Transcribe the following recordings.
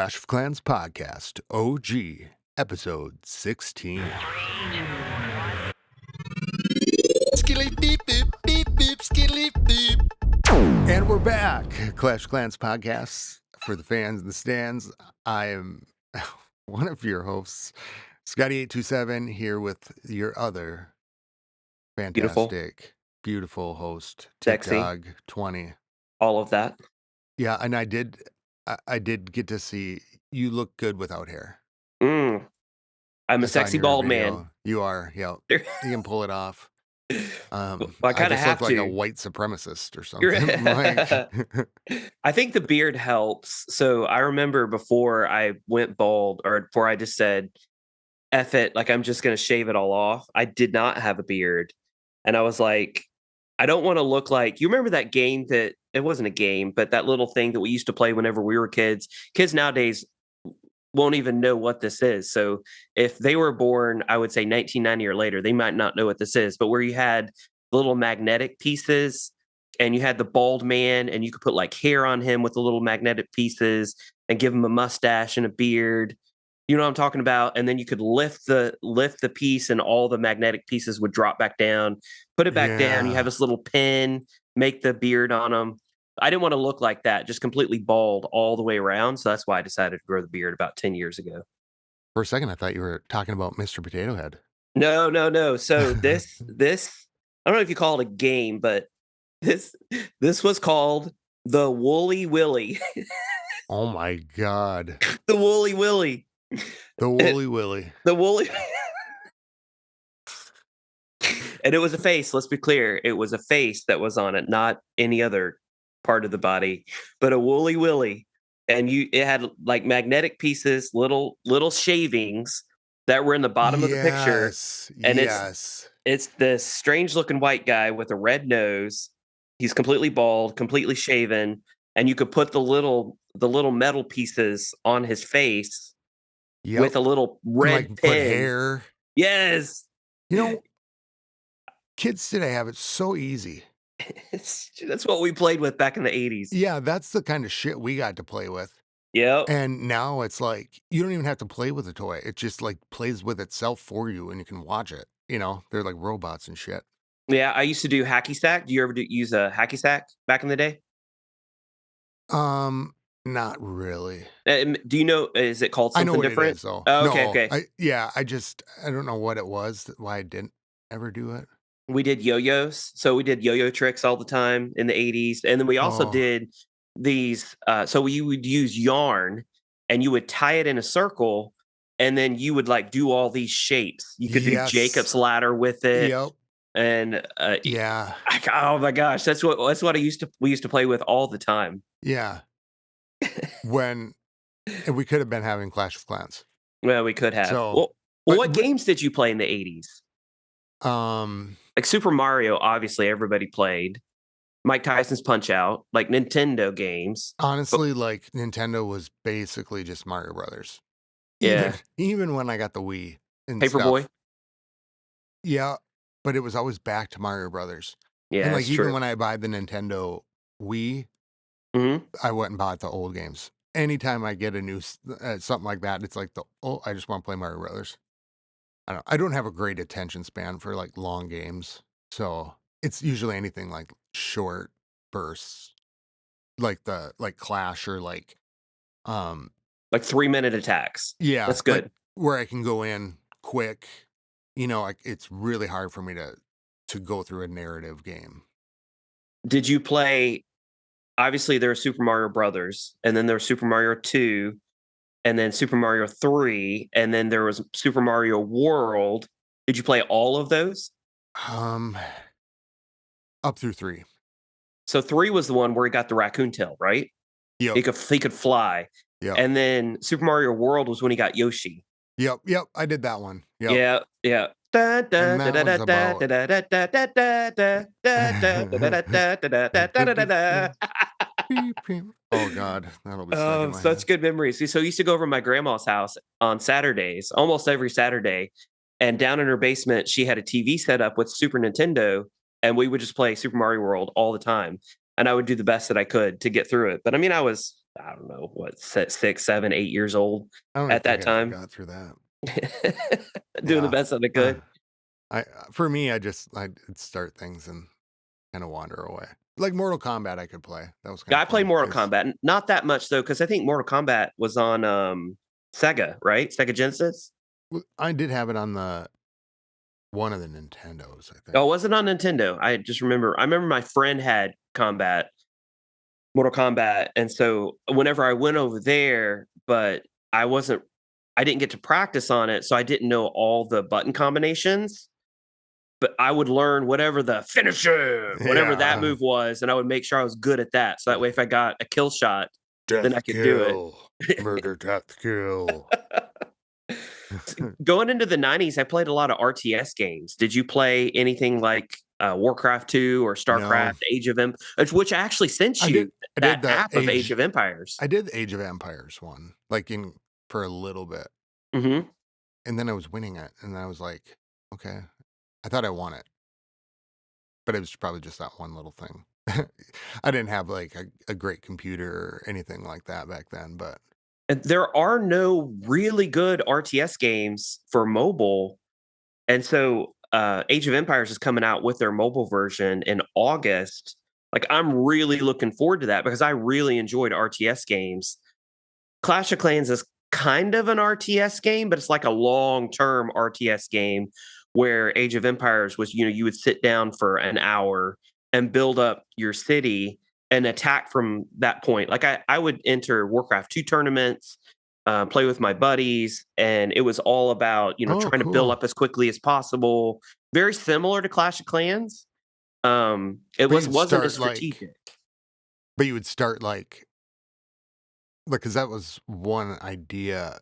Clash of Clans Podcast, OG, Episode 16. Skilly beep boop, beep boop, skilly beep. And we're back. Clash of Clans Podcast for the fans in the stands. I am one of your hosts, Scotty827, here with your other fantastic, beautiful host, Sexy. TikTok20. All of that. Yeah, and I did get to see you look good without hair. I'm a sexy bald man. You are, yeah. You can pull it off. Well, I kind of just have look to. like a white supremacist or something. I think the beard helps. So I remember before I went bald, or before I just said, F it, like I'm just going to shave it all off. I did not have a beard. And I was like, I don't want to look like, you remember that game that, it wasn't a game, but that little thing that we used to play whenever we were kids. Kids nowadays won't even know what this is. So if they were born, I would say 1990 or later, they might not know what this is, but where you had little magnetic pieces and you had the bald man and you could put like hair on him with the little magnetic pieces and give him a mustache and a beard. You know what I'm talking about? And then you could lift the piece and all the magnetic pieces would drop back down, put it back down. You have this little pin, make the beard on them. I didn't want to look like that, just completely bald all the way around. So that's why I decided to grow the beard about 10 years ago. For a second, I thought you were talking about Mr. Potato Head. No. So this, I don't know if you call it a game, but this was called the Woolly Willy. Oh my God. The Woolly Willy. The Woolly Willy. The Woolly. And it was a face. Let's be clear. It was a face that was on it, not any other part of the body, but a Woolly Willy. And it had like magnetic pieces, little shavings that were in the bottom of the picture. And it's this strange looking white guy with a red nose. He's completely bald, completely shaven, and you could put the little metal pieces on his face with a little red pin. Put hair. Yes. You know, kids today have it so easy. That's what we played with back in the 80s. Yeah, that's the kind of shit we got to play with. Yep. And now it's like, you don't even have to play with a toy. It just like plays with itself for you and you can watch it. You know, they're like robots and shit. Yeah, I used to do hacky sack. Do you ever use a hacky sack back in the day? Not really. Do you know, is it called something I know what different? it is, though. Oh, no, okay. I don't know what it was, why I didn't ever do it. We did yo-yos. So we did yo-yo tricks all the time in the 80s. And then we also did these. So you would use yarn and you would tie it in a circle and then you would like do all these shapes. You could do Jacob's ladder with it. Yep. And oh my gosh, that's what we used to play with all the time. Yeah. And we could have been having Clash of Clans. Well, we could have. So, what games did you play in the 80s? Like Super Mario, obviously everybody played. Mike Tyson's Punch-Out, like Nintendo games. Honestly, like Nintendo was basically just Mario Brothers. Yeah. Even when I got the Wii and Paperboy. Stuff. Yeah, but it was always back to Mario Brothers. Yeah, and like even true. when I buy the Nintendo Wii, I went and bought the old games. Anytime I get a new something like that, it's like I just want to play Mario Brothers. I don't have a great attention span for like long games, so it's usually anything like short bursts, like Clash or like 3-minute attacks. Yeah, that's good. Like where I can go in quick. You know, like it's really hard for me to go through a narrative game. Did you play? Obviously, there are Super Mario Brothers, and then there was Super Mario 2, and then Super Mario 3, and then there was Super Mario World. Did you play all of those? Up through 3. So 3 was the one where he got the raccoon tail, right? Yep. He could fly. Yeah. And then Super Mario World was when he got Yoshi. Yep. I did that one. Yep. Yeah. Oh God, that'll be stuck in my such head. good memories. So I used to go over to my grandma's house on Saturdays, almost every Saturday, and down in her basement she had a TV set up with Super Nintendo, and we would just play Super Mario World all the time. And I would do the best that I could to get through it. But I mean, I was I don't know, what, 6, 7, 8 years old I don't even at that think I ever time. got through that. Doing the Yeah. best that I Uh, could. for me, I'd start things and kind of wander away. Like Mortal Kombat, I could play. That was kind Yeah, of I play fun Mortal because Kombat, not that much though, because I think Mortal Kombat was on, Sega, right? Sega Genesis? I did have it on the one of the Nintendos, I Oh, think. was it on Nintendo? I remember my friend had Mortal Kombat, and so whenever I went over there, but I wasn't I didn't get to practice on it, so I didn't know all the button combinations, but I would learn whatever the finisher, whatever that Yeah. move was, and I would make sure I was good at that, so that way if I got a kill shot, then I Death could do it. kill. Murder, death kill. Going into the '90s, I played a lot of RTS games. Did you play anything like, Warcraft 2 or No. StarCraft, Age of which I actually sent I did you I that did the app of Age Age of Empires. I did the Age of Empires one, like in for a little bit. Mhm. And then I was winning it, and I was like, "Okay." I thought I won it, but it was probably just that one little thing. I didn't have, like, a great computer or anything like that back then, but And there are no really good RTS games for mobile, and so, Age of Empires is coming out with their mobile version in August. Like, I'm really looking forward to that because I really enjoyed RTS games. Clash of Clans is kind of an RTS game, but it's like a long-term RTS game where Age of Empires was, you would sit down for an hour and build up your city and attack from that point. Like I would enter Warcraft 2 tournaments, play with my buddies, and it was all about, oh, trying to build cool. up as quickly as possible. Very similar to Clash of Clans. It But you'd wasn't as start, like strategic. but you would start, like, because that was one idea,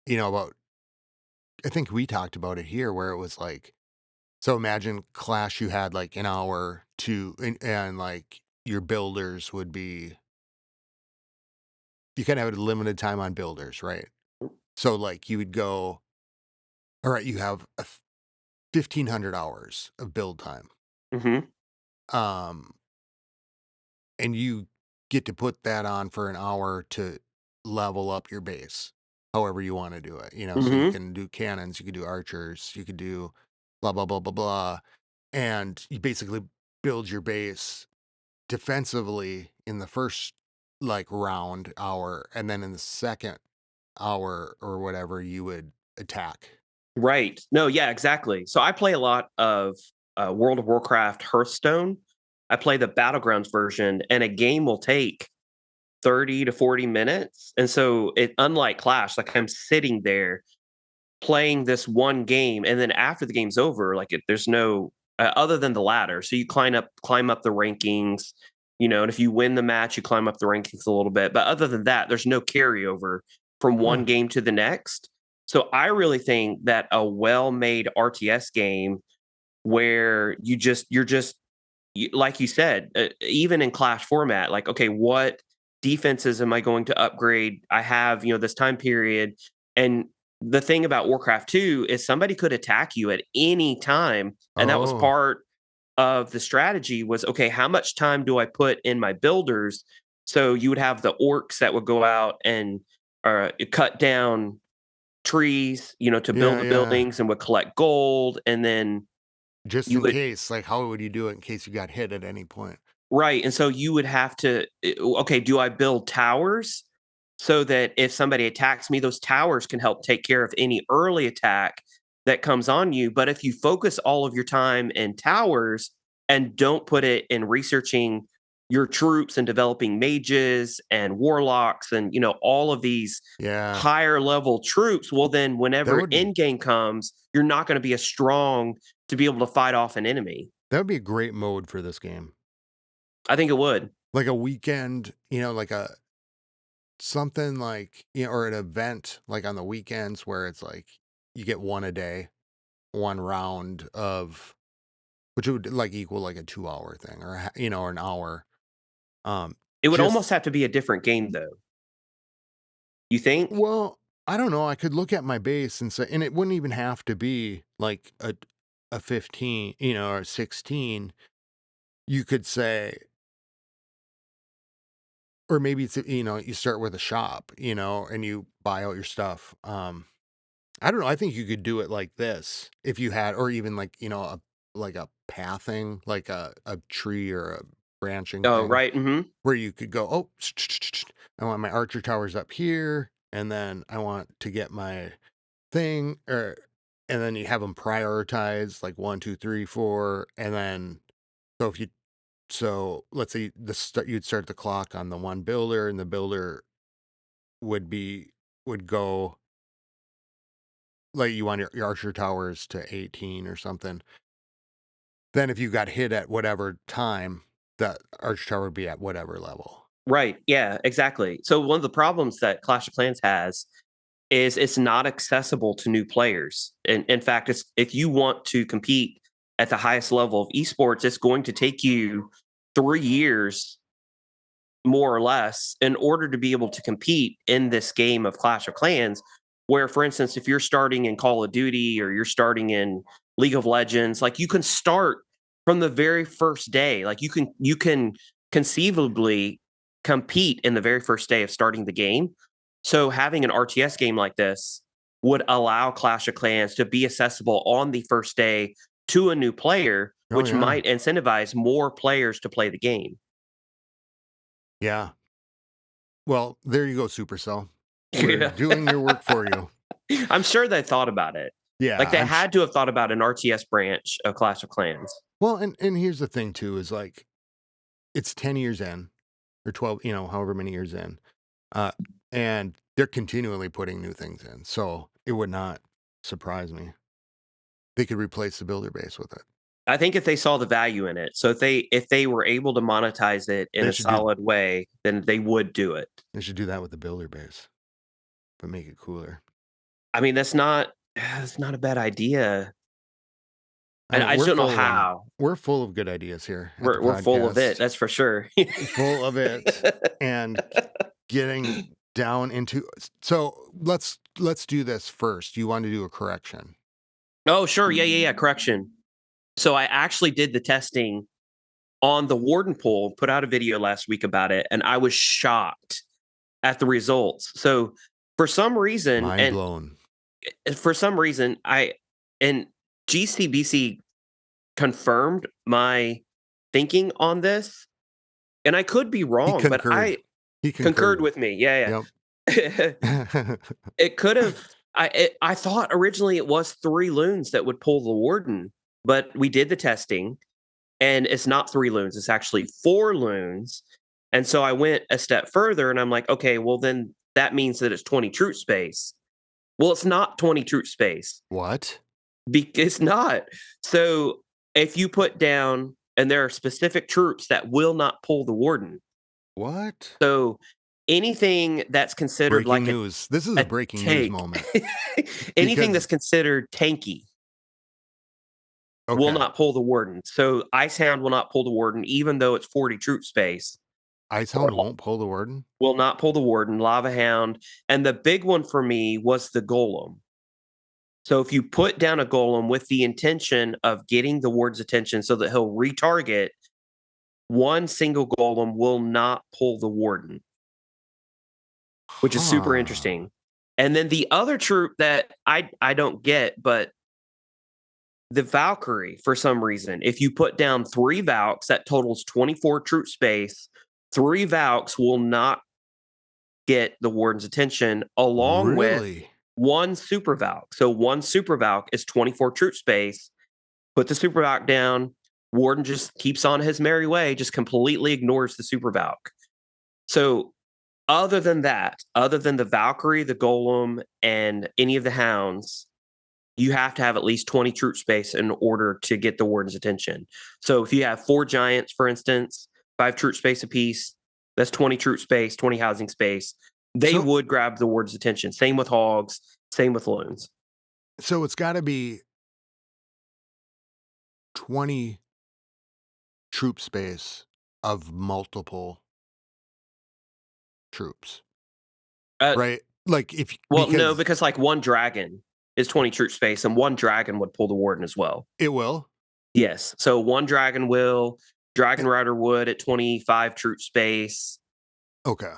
about I think we talked about it here where it was like so imagine Clash, you had, like, an hour to and, like, your builders would be you kinda have a limited time on builders, right? So, like, you would go, "Alright, you have 1,500 hours of build time." Mhm. Um, and you get to put that on for an hour to level up your base, however you wanna do it, so you Mhm. can do cannons, you could do archers, you could do blah, blah, blah, blah, blah, and you basically build your base defensively in the first, like, round, hour, and then in the second hour or whatever, you would attack. Right. No, yeah, exactly. So I play a lot of World of Warcraft Hearthstone. I play the Battlegrounds version, and a game will take 30 to 40 minutes. And so it unlike Clash, like I'm sitting there playing this one game, and then after the game's over, like there's no other than the ladder. So you climb up the rankings, and if you win the match, you climb up the rankings a little bit. But other than that, there's no carryover from Huh. one game to the next. So I really think that a well-made RTS game where like you said, even in Clash format, like, okay, what defenses am I going to upgrade? I have, this time period. And the thing about Warcraft 2 is somebody could attack you at any time. And that was Oh, part of the strategy was, okay, how much time do I put in my builders? So you would have the orcs that would go out and cut down trees, to build yeah, the yeah. buildings and would collect gold. And then Just you in would case, like, how would you do it in case you got hit at any point? Right, and so you would have to okay, do I build towers so that if somebody attacks me, those towers can help take care of any early attack that comes on you, but if you focus all of your time in towers and don't put it in researching your troops and developing mages and warlocks and, all of these Yeah, higher level troops, well, then that whenever would be endgame comes, you're not gonna be as strong to be able to fight off an enemy. that would be a great mode for this game. I think it would. Like a weekend, like a something like, or an event like on the weekends where it's like you get one a day, one round of which would like equal like a 2 hour thing or or an hour. Um It would just almost have to be a different game, though. You think? well, I don't know. I could look at my base and say, and it wouldn't even have to be like a 15, or a 16. You could say, or maybe it's, you start with a shop, and you buy out your stuff. I don't know. I think you could do it like this if you had, or even like, like a pathing, like a tree or a branching Oh, thing right. Mm-hmm. where you could go, oh, I want my archer towers up here. And then I want to get my thing, and then you have them prioritized like 1, 2, 3, 4. And then, so if you, so let's say you'd start the clock on the one builder, and the builder would go, like, you want your archer towers to 18 or something. Then if you got hit at whatever time, that archer tower would be at whatever level. Right. Yeah, exactly. So one of the problems that Clash of Clans has is it's not accessible to new players. And in fact, if you want to compete at the highest level of esports, it's going to take you 3 years, more or less, in order to be able to compete in this game of Clash of Clans. Where, for instance, if you're starting in Call of Duty or you're starting in League of Legends, like you can start from the very first day. Like you can conceivably compete in the very first day of starting the game. So having an RTS game like this would allow Clash of Clans to be accessible on the first day to a new player, Oh, which yeah. might incentivize more players to play the game. Yeah. Well, there you go, Supercell. We're Yeah. doing your work for you. I'm sure they thought about it. Yeah, Like, they had to have thought about an RTS branch of Clash of Clans. well, and here's the thing too, is like, it's 10 years in, or 12, however many years in. Uh, and they're continually putting new things in. So it would not surprise me. They could replace the builder base with it. I think if they saw the value in it, so if they were able to monetize it in They a should do solid way, then they would do it. they should do that with the builder base, but make it cooler. I mean, that's not a bad idea, and I just We're don't know full of them. how. We're full of good ideas here at the We're full of it, podcast. that's for sure. Full of it, and getting down into, so let's do this first. You want to do a correction. Oh, sure, yeah, yeah, yeah, correction. So I actually did the testing on the Warden Pull, put out a video last week about it, and I was shocked at the results. So for some reason, Mind blown. for some reason, and GCBC confirmed my thinking on this, and I could be He wrong, but concurred. I He concurred concurred. with me. Yeah, yeah. Yep. It could have. I thought originally it was 3 loons that would pull the Warden, but we did the testing, and it's not 3 loons. It's actually 4 loons. And so I went a step further, and I'm like, okay, well then that means that it's 20 troop space. Well, it's not 20 troop space. What? It's not. So if you put down, and there are specific troops that will not pull the Warden. What? So anything that's considered Breaking like news. This is a a breaking news tank, moment. anything that's Because considered tanky will okay, not pull the Warden. So Icehound will not pull the Warden, even though it's 40 troop space. Or Icehound won't pull the warden? will not pull the Warden, Lava Hound, and the big one for me was the Golem. So if you put down a Golem with the intention of getting the Ward's attention so that he'll retarget, one single Golem will not pull the Warden, which is super Huh. interesting. And then the other troop that I don't get, but the Valkyrie, for some reason, if you put down 3 Valks, that totals 24 troop space. 3 Valks will not get the Warden's attention, along with Really? 1 Super Valk. So 1 Super Valk is 24 troop space. Put the Super Valk down. Warden just keeps on his merry way, just completely ignores the Super Valk. So other than that, other than the Valkyrie, the Golem, and any of the Hounds, you have to have at least 20 troop space in order to get the Warden's attention. So if you have 4 Giants, for instance, 5 troop space apiece, that's 20 troop space, 20 housing space. They So would grab the Warden's attention. Same with Hogs, same with Loons. so it's gotta be 20 troop space of multiple troops, Uh, right? Like, if well, no, because because like 1 Dragon is 20 troop space, and 1 Dragon would pull the Warden as well. it will? Yes. So 1 Dragon will, Eh, Dragon Rider would at 25 troop space. Okay.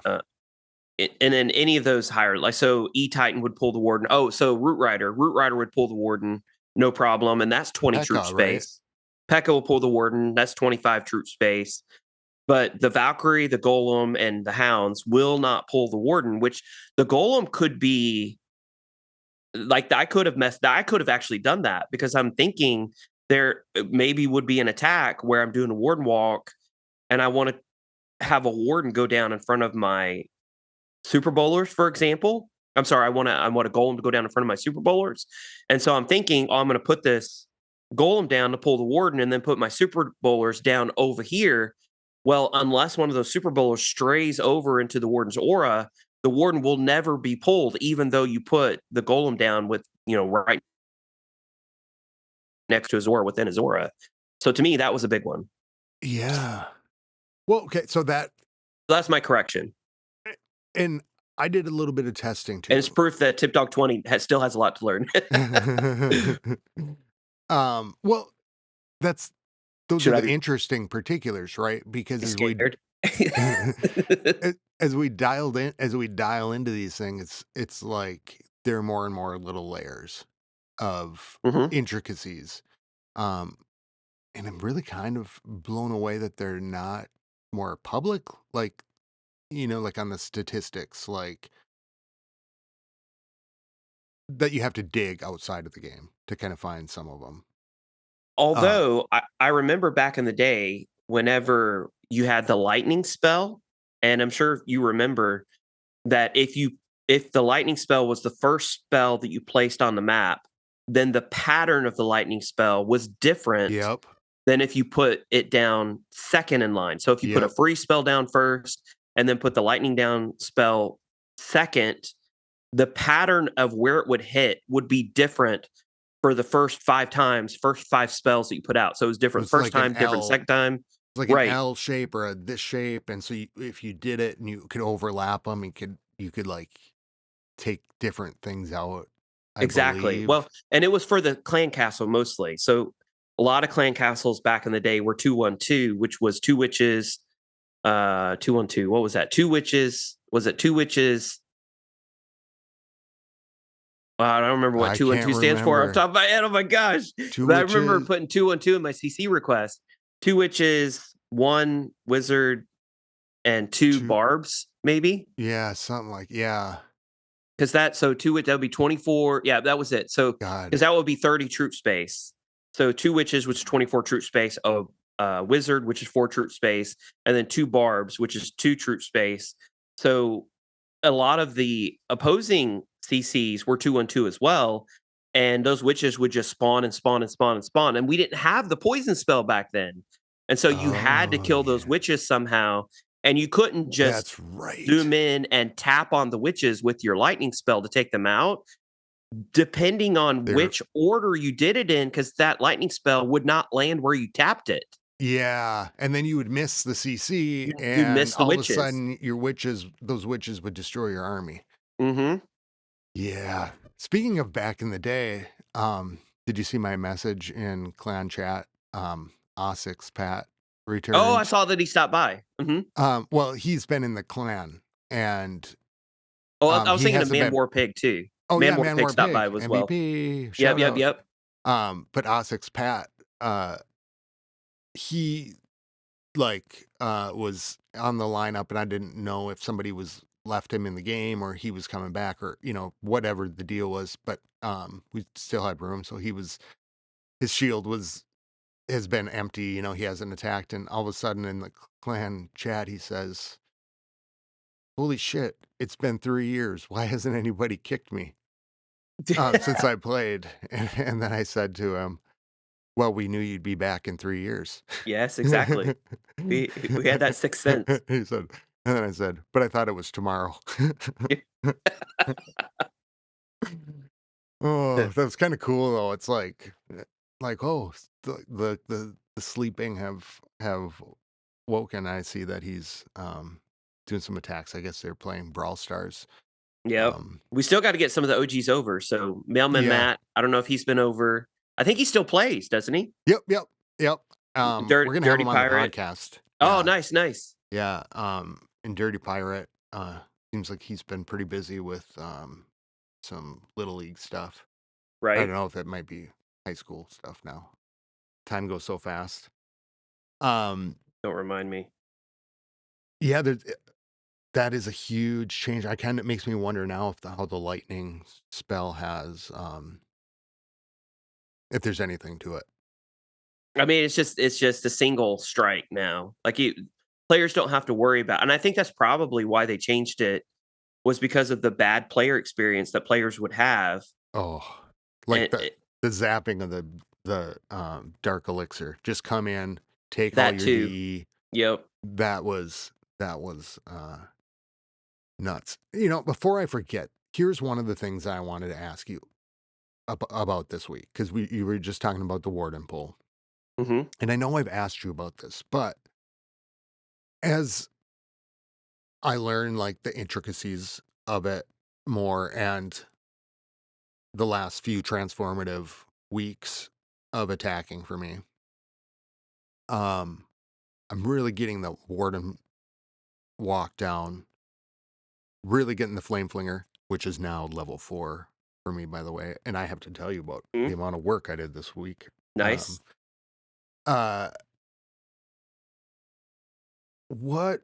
And then any of those higher, like, so E-Titan would pull the Warden. Oh, so Root Rider would pull the Warden, no problem, and that's 20 troop Pekka, right? space. P.E.K.K.A will pull the Warden, that's 25 troop space. But the Valkyrie, the Golem, and the Hounds will not pull the Warden, which the Golem could be like, I could have actually done that, because I'm thinking there maybe would be an attack where I'm doing a Warden walk and I want to have a Warden go down in front of my Super Bowlers, for example. I'm sorry, I want a Golem to go down in front of my Super Bowlers. And so I'm thinking, oh, I'm going to put this Golem down to pull the Warden and then put my Super Bowlers down over here. Well, unless one of those Super Bowlers strays over into the Warden's aura, the Warden will never be pulled, even though you put the Golem down with, right next to his aura, within his aura. So to me, that was a big one. Yeah. Well, okay, so So that's my correction. and I did a little bit of testing And it's too. proof that Tip Dog 20 still has a lot to learn. Well, those Should are I the be interesting particulars, right? Because scared? as we dial into these things, it's like there are more and more little layers of Mhm. intricacies. Um, and I'm really kind of blown away that they're not more public, like, like on the statistics, like that you have to dig outside of the game to kind of find some of them. Although, I remember back in the day, whenever you had the lightning spell, and I'm sure you remember that if the lightning spell was the first spell that you placed on the map, then the pattern of the lightning spell was different Yep. than if you put it down second in line. So if you put a Yep. free spell down first and then put the lightning down spell second, the pattern of where it would hit would be different for the first 5 spells that you put out. So it was different It's first like an time, different L second time. It's like an Right. L shape or a this shape, and so if you did it and you could overlap them, you could like take different things out, I Exactly. Well, believe. and it was for the clan castle mostly. So a lot of clan castles back in the day were 2-1-2, which was two witches, 2-1-2. What was that? Two witches. Was it two witches? I don't remember what I two one can't two stands for off the remember. top of my head. Oh my gosh. Two But I remember witches. putting 2-1-2 in my CC request. Two witches, one wizard, and two Two. barbs, maybe. Yeah, something like, yeah. Because that would be 24. Yeah, that was it. So God. because that would be 30 troop space. So two witches, which is 24 troop space, a wizard, which is 4 troop space, and then two barbs, which is 2 troop space. So a lot of the opposing CCs were 2-1-2 as well. And those witches would just spawn and spawn and spawn and spawn. And we didn't have the poison spell back then. And so you had to Oh kill those yeah, witches somehow. And you couldn't just that's right. zoom in and tap on the witches with your lightning spell to take them out, depending on There. which order you did it in, because that lightning spell would not land where you tapped it. Yeah, and then you would miss the CC, You'd and miss the all of a witches. sudden, those witches would destroy your army. Hmm. Yeah. Speaking of back in the day, did you see my message in clan chat? Osix Pat Oh, I returned. saw that he stopped by. Hmm. Well, he's been in the clan, and Oh, I was he thinking of hasn't Man been. War Pig too. Oh Man yeah, War Man Pig War stopped by Pig, as well. MVP, Yep, shout yep, out. yep. But Osix Pat, he was on the lineup, and I didn't know if somebody was left him in the game or he was coming back, or whatever the deal was, but we still had room, so his shield has been empty, he hasn't attacked, and all of a sudden in the clan chat he says, holy shit, it's been 3 years, why hasn't anybody kicked me since I played? And then I said to him, well, we knew you'd be back in 3 years. Yes, exactly. We had that sixth sense. He said, and then I said, but I thought it was tomorrow. Oh, that's kind of cool though. It's like, oh, the sleeping have woken. I see that he's doing some attacks. I guess they're playing Brawl Stars. Yep. Um, We still got to get some of the OGs over. So Mailman yeah. Matt, I don't know if he's been over. I think he still plays, doesn't he? Yep. Yep. Yep. We're gonna have Dirty him on the Pirate. podcast. Oh, Yeah. nice, nice. Yeah. And Dirty Pirate, seems like he's been pretty busy with some little league stuff. I don't right? know if it might be high school stuff now. Time goes so fast. Um, Don't remind me. yeah, that is a huge change. I kind of makes me wonder now how the lightning spell has, if there's anything to it. I mean, it's just a single strike now. Like players don't have to worry about, and I think that's probably why they changed it was because of the bad player experience that players would have. Oh, And like the zapping of the dark elixir. Just come in, take all that your too. DE. Yep. That was nuts. You know, before I forget, here's one of the things I wanted to ask you about this week because you were just talking about the Warden Pull, Hmm. and I know I've asked you about this, but as I learn like the intricacies of it more, and the last few transformative weeks of attacking for me, um, I'm really getting the Warden walk down, really getting the Flame Flinger, which is now level 4 for me, by the way. And I have to tell you about the amount of work I did this week. Um, Nice. uh, what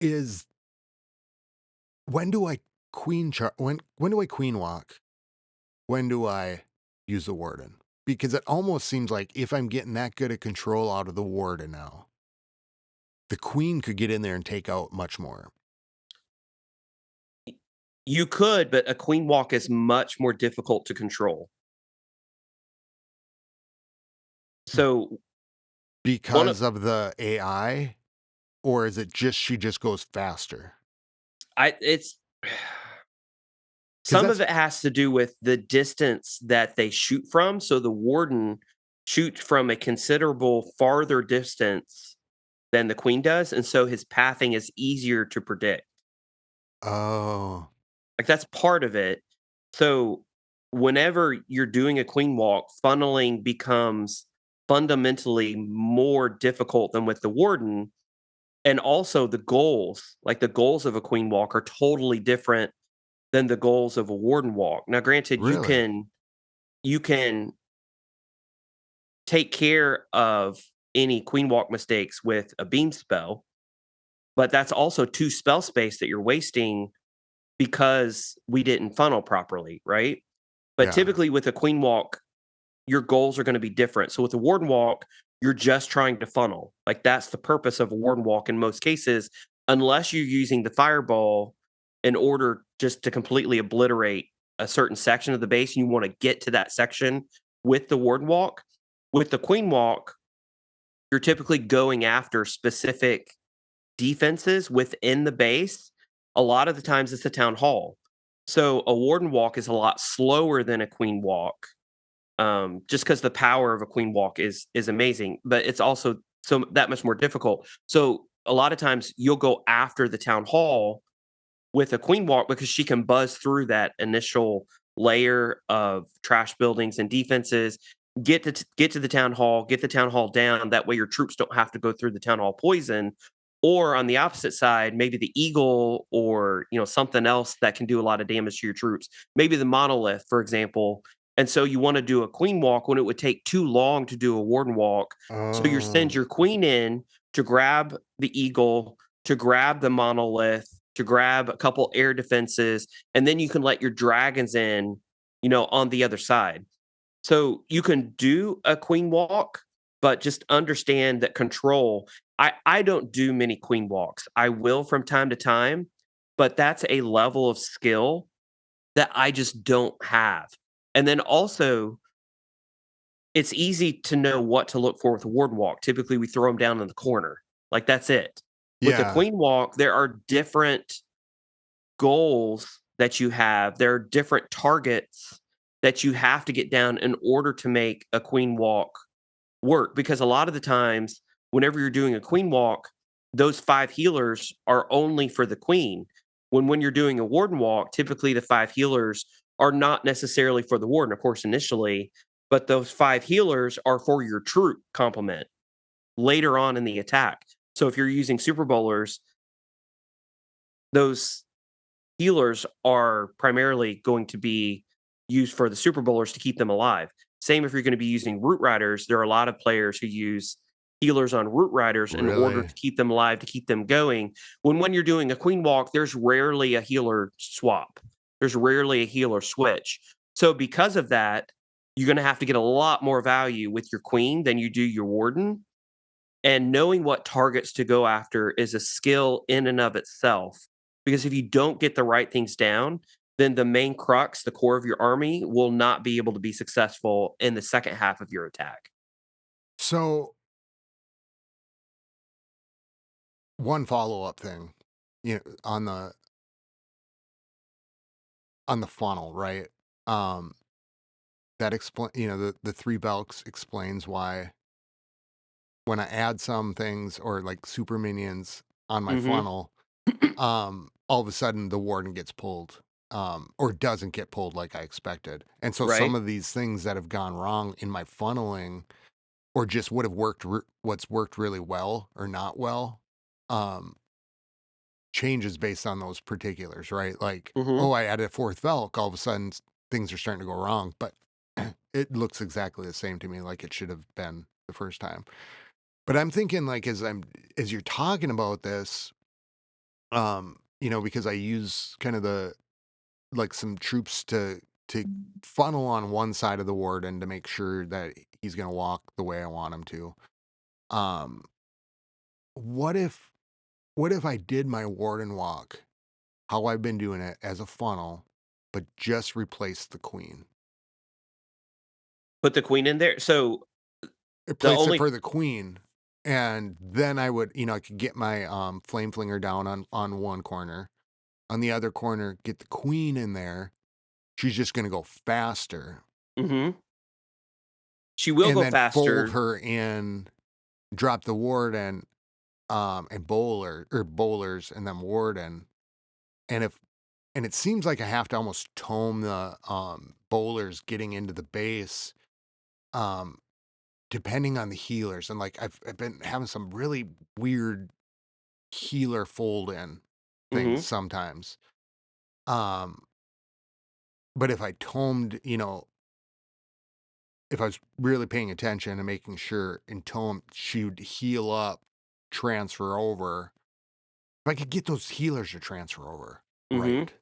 is when do I when do I queen walk? When do I use the Warden? Because it almost seems like if I'm getting that good at control out of the Warden now, the queen could get in there and take out much more. You could, but a queen walk is much more difficult to control. So one of Because of the AI, or is it just she just goes faster? I it's Because some of that's it has to do with the distance that they shoot from. So the warden shoots from a considerable farther distance than the queen does, and so his pathing is easier to predict. oh, Like that's part of it. So whenever you're doing a queen walk, funneling becomes fundamentally more difficult than with the warden. And also the goals, like the goals of a queen walk are totally different than the goals of a warden walk. Now, granted, really? you can take care of any queen walk mistakes with a beam spell, but that's also 2 spell space that you're wasting because we didn't funnel properly, right? But Yeah. typically with a queen walk, your goals are gonna be different. So with a warden walk, you're just trying to funnel. Like that's the purpose of a warden walk in most cases, unless you're using the fireball in order just to completely obliterate a certain section of the base and you wanna get to that section with the warden walk. With the queen walk, you're typically going after specific defenses within the base. A lot of the times it's the town hall. So a warden walk is a lot slower than a queen walk, just because the power of a queen walk is amazing, but it's also so that much more difficult. So a lot of times you'll go after the town hall with a queen walk because she can buzz through that initial layer of trash buildings and defenses, get to the town hall, get the town hall down. That way your troops don't have to go through the town hall poison. Or on the opposite side, maybe the eagle or something else that can do a lot of damage to your troops. Maybe the monolith, for example. And so you want to do a queen walk when it would take too long to do a warden walk. So you send Oh, your queen in to grab the eagle, to grab the monolith, to grab a couple air defenses, and then you can let your dragons in, on the other side. So you can do a queen walk, but just understand that control. I don't do many queen walks. I will from time to time, but that's a level of skill that I just don't have. And then also, it's easy to know what to look for with a ward walk. Typically, we throw them down in the corner. Like that's it. With a yeah. queen walk, there are different goals that you have. There are different targets that you have to get down in order to make a queen walk work. Because a lot of the times, whenever you're doing a queen walk, those 5 healers are only for the queen. When you're doing a warden walk, typically the 5 healers are not necessarily for the warden, of course, initially, but those 5 healers are for your troop complement later on in the attack. So if you're using super bowlers, those healers are primarily going to be used for the Super Bowlers to keep them alive. Same if you're going to be using Root Riders. There are a lot of players who use healers on Root Riders in order Really? to keep them alive, to keep them going. When you're doing a Queen Walk, there's rarely a healer swap. There's rarely a healer switch. So because of that, you're going to have to get a lot more value with your Queen than you do your Warden. And knowing what targets to go after is a skill in and of itself. Because if you don't get the right things down, then the main crux, the core of your army, will not be able to be successful in the second half of your attack. So, one follow-up thing, on the funnel, right? Um, that explain the 3 belks explains why when I add some things or, like, super minions on my Mhm. funnel, all of a sudden the warden gets pulled, or doesn't get pulled like I expected. And so some Right? of these things that have gone wrong in my funneling or just would have worked what's worked really well or not well, um, changes based on those particulars, right? Like, Mhm. oh, I added a 4th Velk, all of a sudden things are starting to go wrong, but it looks exactly the same to me like it should have been the first time. But I'm thinking like as you're talking about this, because I use kind of like some troops to funnel on one side of the warden to make sure that he's gonna walk the way I want him to. Um, what if what if I did my warden walk how I've been doing it as a funnel, but just replace the queen? Put the queen in there. So the Replace it only for the queen, and then I would, I could get my flame flinger down on one corner. On the other corner, get the queen in there. She's just gonna go faster, Mhm. She will and go then fold faster. her in, drop the warden, and bowlers, and then warden. And if and it seems like I have to almost tome the bowlers getting into the base, um, depending on the healers. And like I've been having some really weird healer fold in things Mhm. sometimes. Um, but if I tomed, if I was really paying attention and making sure in tome she would heal up, transfer over. If I could get those healers to transfer over, Mhm. right?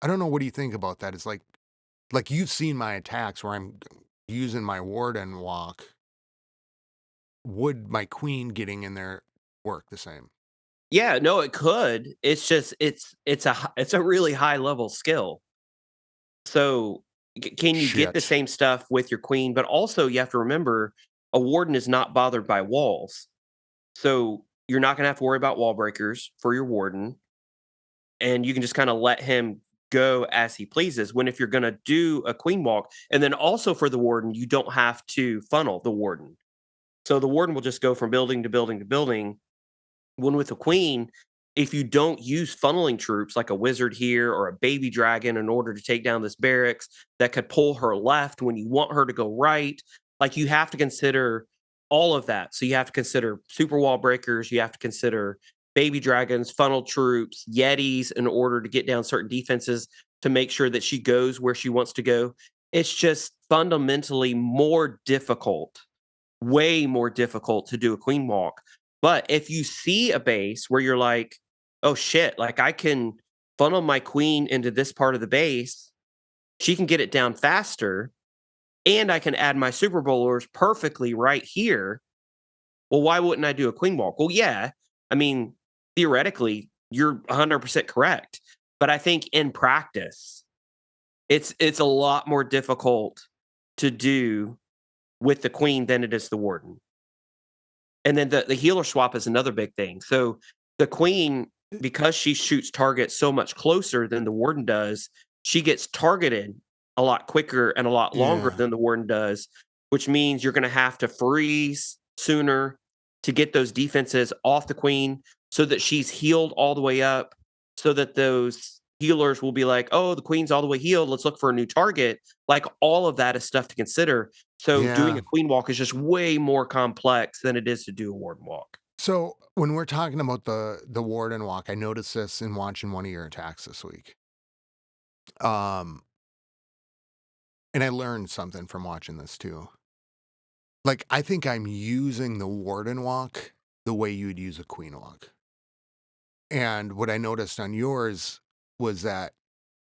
I don't know. What do you think about that? It's like you've seen my attacks where I'm using my warden walk. Would my queen getting in there work the same? Yeah, no, it could. It's just it's a really high level skill. So, can you get the Shit. same stuff with your queen? But also, you have to remember, a warden is not bothered by walls. So, you're not gonna have to worry about wall breakers for your warden, and you can just kinda let him go as he pleases. When if you're gonna do a queen walk, and then also for the warden, you don't have to funnel the warden. So, the warden will just go from building to building to building. When with a queen, if you don't use funneling troops like a wizard here or a baby dragon in order to take down this barracks that could pull her left when you want her to go right, like you have to consider all of that. So you have to consider super wall breakers, you have to consider baby dragons, funnel troops, yetis in order to get down certain defenses to make sure that she goes where she wants to go. It's just fundamentally more difficult, way more difficult to do a queen walk. But if you see a base where you're like, "Oh shit, like I can funnel my queen into this part of the base, she can get it down faster, and I can add my super bowlers perfectly right here." Well, why wouldn't I do a queen walk? Well, yeah. I mean, theoretically, you're 100% correct. But I think in practice, it's a lot more difficult to do with the queen than it is the warden. And then the healer swap is another big thing. So the queen, because she shoots targets so much closer than the warden does, she gets targeted a lot quicker and a lot longer Yeah. than the warden does, which means you're going to have to freeze sooner to get those defenses off the queen so that she's healed all the way up, so that those healers will be like, "Oh, the queen's all the way healed. Let's look for a new target." Like all of that is stuff to consider. So doing Yeah. a queen walk is just way more complex than it is to do a warden walk. So when we're talking about the Warden walk, I noticed this in watching one of your attacks this week. Um, and I learned something from watching this too. Like, I think I'm using the Warden walk the way you'd use a Queen walk. And what I noticed on yours was that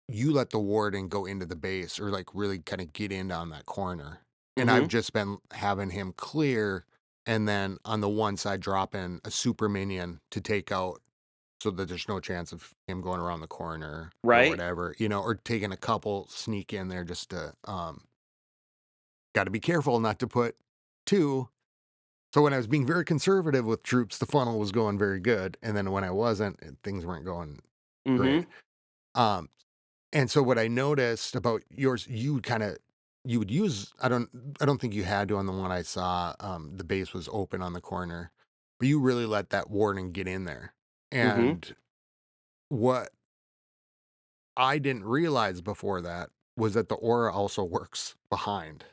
you let the Warden go into the base or like really kind of get in on that corner. And I've Mhm. just been having him clear and then on the one side drop in a super minion to take out so that there's no chance of him going around the corner or Right? whatever, or taking a couple sneak in there just to got to be careful not to put two. So when I was being very conservative with troops, the funnel was going very good, and then when I wasn't, things weren't going great. Mhm. Um, and so what I noticed about yours, you would use I don't think you had to on the one I saw. The base was open on the corner, but you really let that warning get in there. Mhm. And what I didn't realize before that was that the aura also works behind,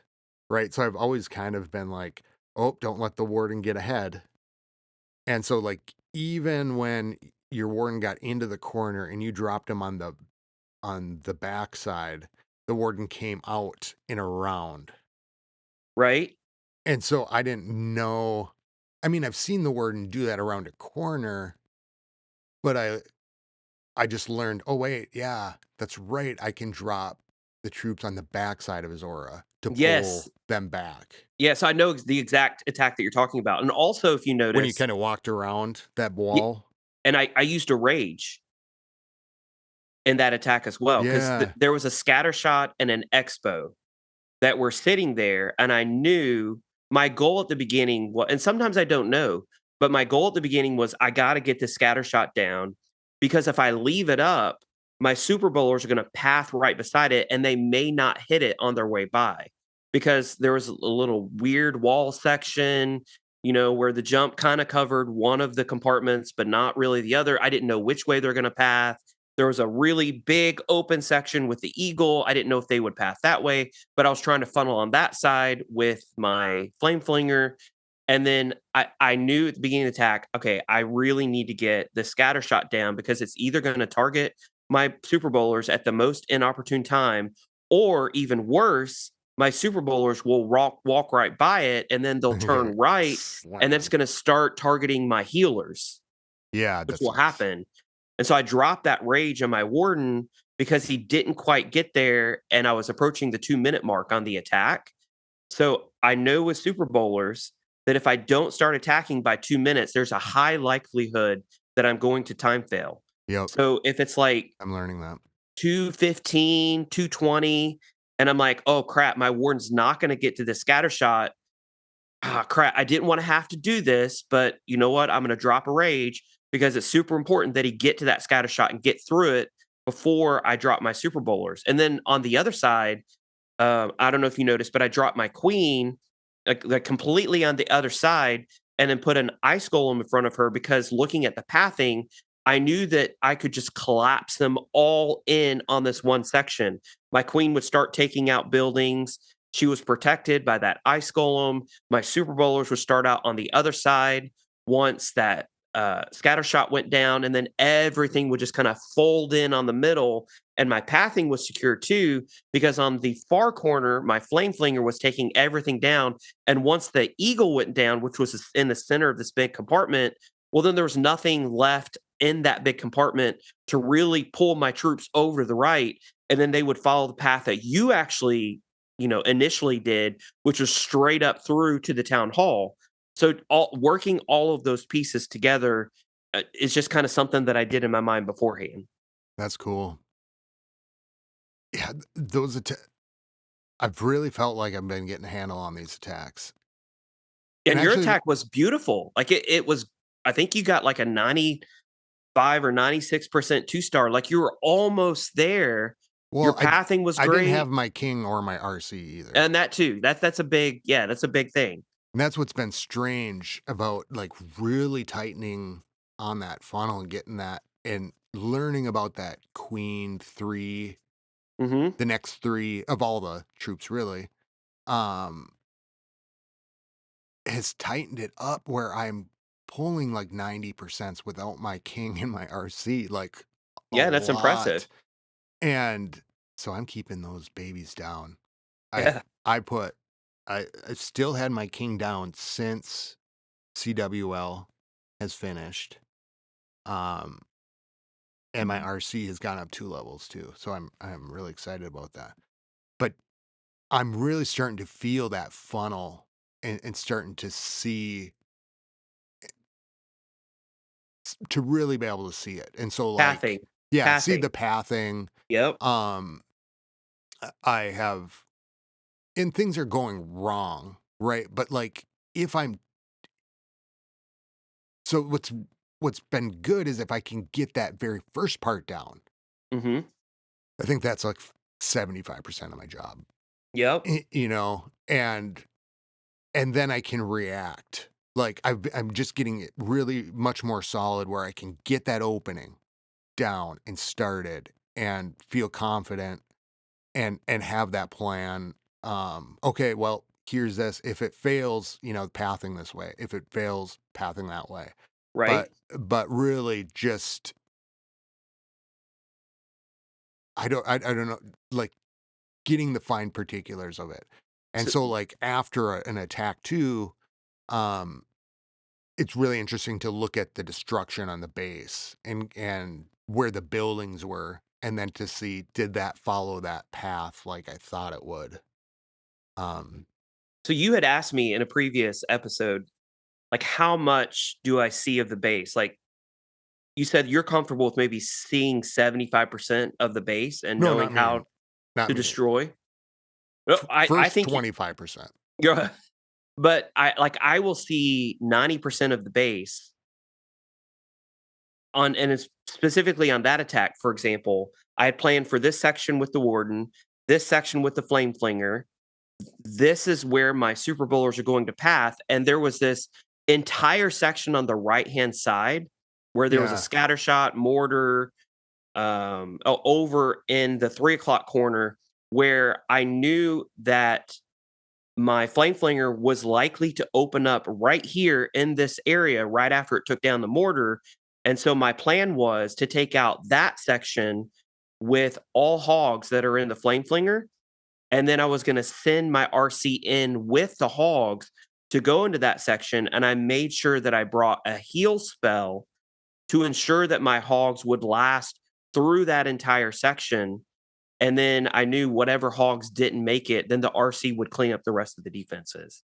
right? So I've always kind of been like, oh, don't let the warden get ahead. And so, like, even when your warden got into the corner and you dropped him on the backside, the warden came out in a round. Right? And so I didn't know. I mean, I've seen the warden do that around a corner, but I just learned, oh wait, yeah, that's right. I can drop the troops on the backside of his aura to Yes. pull them back. Yes, I know the exact attack that you're talking about, and also if you When you notice, kind of walked around that y wall. and I used a rage in that attack as well, 'cause Yeah. there was a scatter shot and an expo that were sitting there, and I knew my goal at the beginning and sometimes I don't know, but my goal at the beginning was I gotta get this scatter shot down because if I leave it up, my super bowlers are gonna path right beside it, and they may not hit it on their way by because there was a little weird wall section, where the jump kinda covered one of the compartments, but not really the other. I didn't know which way they're gonna path. There was a really big open section with the eagle. I didn't know if they would path that way, but I was trying to funnel on that side with my flame flinger. And then I knew at the beginning of the attack, okay, I really need to get the scatter shot down because it's either going to target my super bowlers at the most inopportune time, or even worse, my super bowlers will walk right by it and then they'll turn right, and that's Slam. going to start targeting my healers, Yeah, which that will sucks. happen. And so I dropped that rage on my warden because he didn't quite get there, and I was approaching the 2-minute mark on the attack. So I know with Super Bowlers that if I don't start attacking by 2 minutes, there's a high likelihood that I'm going to time fail. Yep, So if it's like I'm learning that. 2:15, 2:20, and I'm like, "Oh crap, my warden's not gonna get to the scatter shot. Ah, crap, I didn't wanna have to do this, but you know what? I'm gonna drop a rage because it's super important that he get to that scatter shot and get through it before I drop my Super Bowlers." And then on the other side, I don't know if you noticed, but I dropped my queen like completely on the other side and then put an ice golem in front of her because looking at the pathing, I knew that I could just collapse them all in on this one section. My queen would start taking out buildings. She was protected by that ice golem. My super bowlers would start out on the other side once that scatter shot went down, and then everything would just kind of fold in on the middle. And my pathing was secure too, because on the far corner, my flame flinger was taking everything down. And once the eagle went down, which was in the center of this big compartment, well, then there was nothing left in that big compartment to really pull my troops over to the right. And then they would follow the path that you actually, initially did, which was straight up through to the town hall. So working all of those pieces together is just kind of something that I did in my mind beforehand. That's cool. Yeah, I've really felt like I've been getting a handle on these attacks. And And your actually, attack was beautiful. Like it was, I think you got like a 95 or 96% 2-star. Like you were almost there. Your well, pathing was I didn't have great. my king or my RC either. And that too. That's a big, yeah, that's a big thing. And that's what's been strange about like really tightening on that funnel and getting that and learning about that queen three, Hmm. the next three of all the troops really. Um has tightened it up where I'm pulling like 90% without my king and my RC, like a Yeah, that's impressive. lot. And so I'm keeping those babies down. I Yeah. I put I still had my king down since CWL has finished. Um and my RC has gone up 2 levels too. So I'm really excited about that. But I'm really starting to feel that funnel and starting to see to really be able to see it. And so like, Pathing. yeah, see Pathing. the pathing. Yep. Um I have and things are going wrong, right? But like if I'm so what's been good is if I can get that very first part down, Mhm. I think that's like 75% of my job. Yep. You know, and then I can react. Like I'm just getting it really much more solid where I can get that opening down and started and feel confident and have that plan. Okay, well, here's this. If it fails, you know, pathing this way. If it fails, pathing that way. Right. But really just I don't know, like getting the fine particulars of it. And So so like after an attack too, um it's really interesting to look at the destruction on the base and where the buildings were, and then to see did that follow that path like I thought it would. Um, so you had asked me in a previous episode, like, how much do I see of the base? Like, you said you're comfortable with maybe seeing 75% of the base and no, knowing not me, how not to me. destroy. No, I First think 25%. you're but I will see 90% of the base on and it's specifically on that attack, for example, I had planned for this section with the warden, this section with the flame flinger. This is where my super bowlers are going to path, and there was this entire section on the right-hand side where there was a Yeah. scatter shot, mortar, over in the 3 o'clock corner where I knew that my flame flinger was likely to open up right here in this area right after it took down the mortar. And so my plan was to take out that section with all hogs that are in the flame flinger. And then I was going to send my RC in with the hogs to go into that section. And I made sure that I brought a heal spell to ensure that my hogs would last through that entire section. And then I knew whatever hogs didn't make it, then the RC would clean up the rest of the defenses.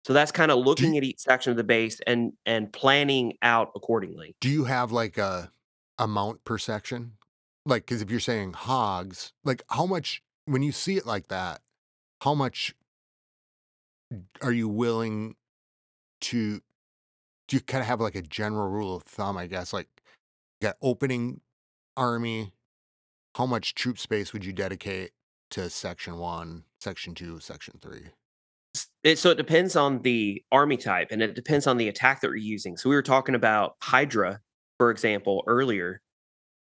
So that's kinda Do you, looking at each section of the base and planning out accordingly. do you have like a amount per section? Like, because if you're saying hogs, like how much when you see it like that, how much are you willing to do you kind of have like a general rule of thumb, I guess? Like, you got opening army, how much troop space would you dedicate to section one, section two, section three? So it depends on the army type, and it depends on the attack that you're using. So we were talking about Hydra, for example, earlier,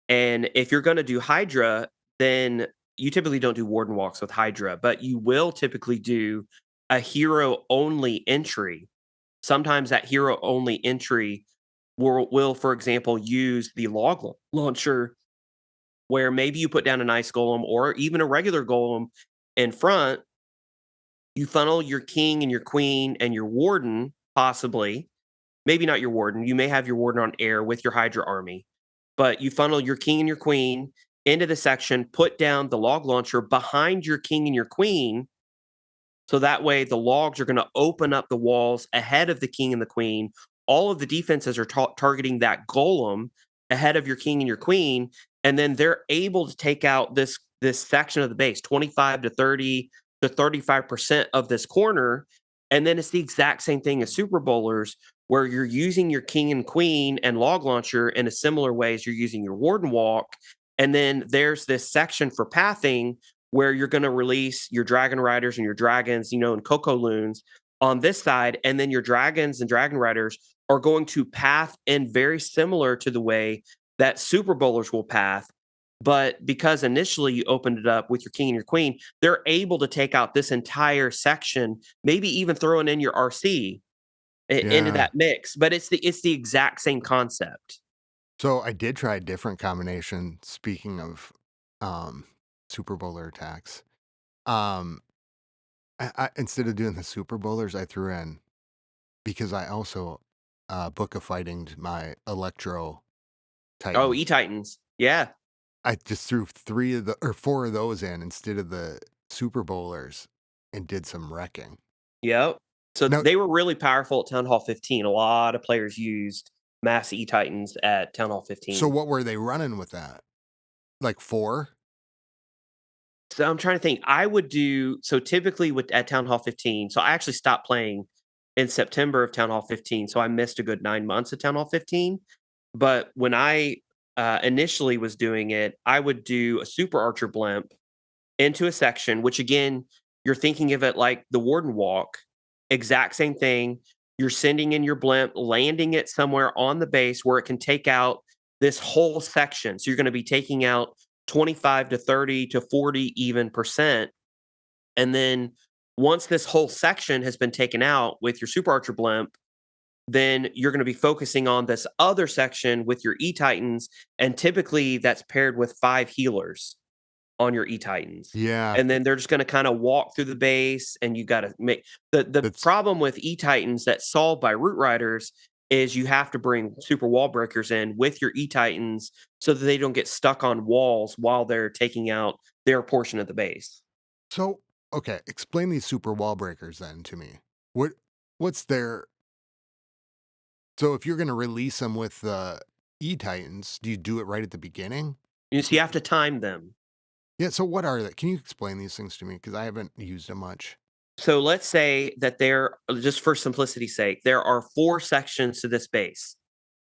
and if you're gonna do Hydra, then you typically don't do Warden walks with Hydra, but you will typically do a hero-only entry. Sometimes that hero-only entry will, for example, use the launcher where maybe you put down an ice golem or even a regular golem in front, you funnel your king and your queen and your warden, possibly, maybe not your warden. You may have your warden on air with your Hydra army, but you funnel your king and your queen into the section, put down the log launcher behind your king and your queen. So that way, the logs are going to open up the walls ahead of the king and the queen. All of the defenses are targeting that golem ahead of your king and your queen, and then they're able to take out this section of the base, 25 to 30 to 35% of this corner. And then it's the exact same thing as Super Bowlers, where you're using your king and queen and log launcher in a similar way as you're using your warden walk. And then there's this section for pathing where you're going to release your dragon riders and your dragons, and coco loons on this side, and then your dragons and dragon riders are going to path in very similar to the way that super bowlers will path. But because initially you opened it up with your king and your queen, they're able to take out this entire section, maybe even throwing in your RC. into Yeah. that mix, but it's the exact same concept. So I did try a different combination, speaking of, um, Super Bowler attacks. Um, I instead of doing the Super Bowlers, I threw in because I also, Book of Fighting'd my Electro Oh, Titans. E-Titans. Yeah. I just threw 3 of the or 4 of those in instead of the Super Bowlers and did some wrecking. Yep. So Now they were really powerful at Town Hall 15. A lot of players used Mass E-Titans at Town Hall so 15. what were they running with that? Like 4? So I'm trying to think. I would do so typically with at Town Hall 15. So I actually stopped playing in September of Town Hall 15. So I missed a good 9 months of Town Hall 15. But when I initially was doing it, I would do a Super Archer blimp into a section, which again, you're thinking of it like the Warden Walk, exact same thing. You're sending in your blimp, landing it somewhere on the base where it can take out this whole section. So you're going to be taking out 25 to 30 to 40 even percent. And then once this whole section has been taken out with your Super Archer blimp, then you're going to be focusing on this other section with your E Titans. And typically that's paired with 5 healers on your E-Titans. Yeah, And then they're just gonna kinda walk through the base, and you gotta make the that's problem with E-Titans that's solved by Root Riders is you have to bring super wall breakers in with your E-Titans so that they don't get stuck on walls while they're taking out their portion of the base. so okay, explain these super wall breakers then to me. What what's their so if you're gonna release them with the E-Titans, do you do it right at the beginning? So you have to time them. Yeah, so what are they? Can you explain these things to me? Because I haven't used them much. So let's say that there just for simplicity's sake, there are 4 sections to this base.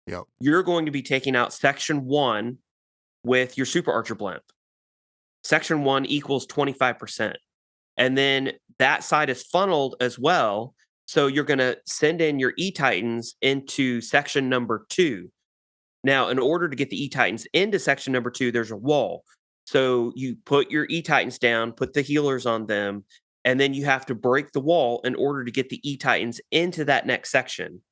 Yep. You're going to be taking out section 1 with your Super Archer blimp. Section 1 equals 25%. And then that side is funneled as well. So you're going to send in your E Titans into section number 2. Now, in order to get the E Titans into section number 2, there's a wall. So you put your E Titans down, put the healers on them, and then you have to break the wall in order to get the E Titans into that next section.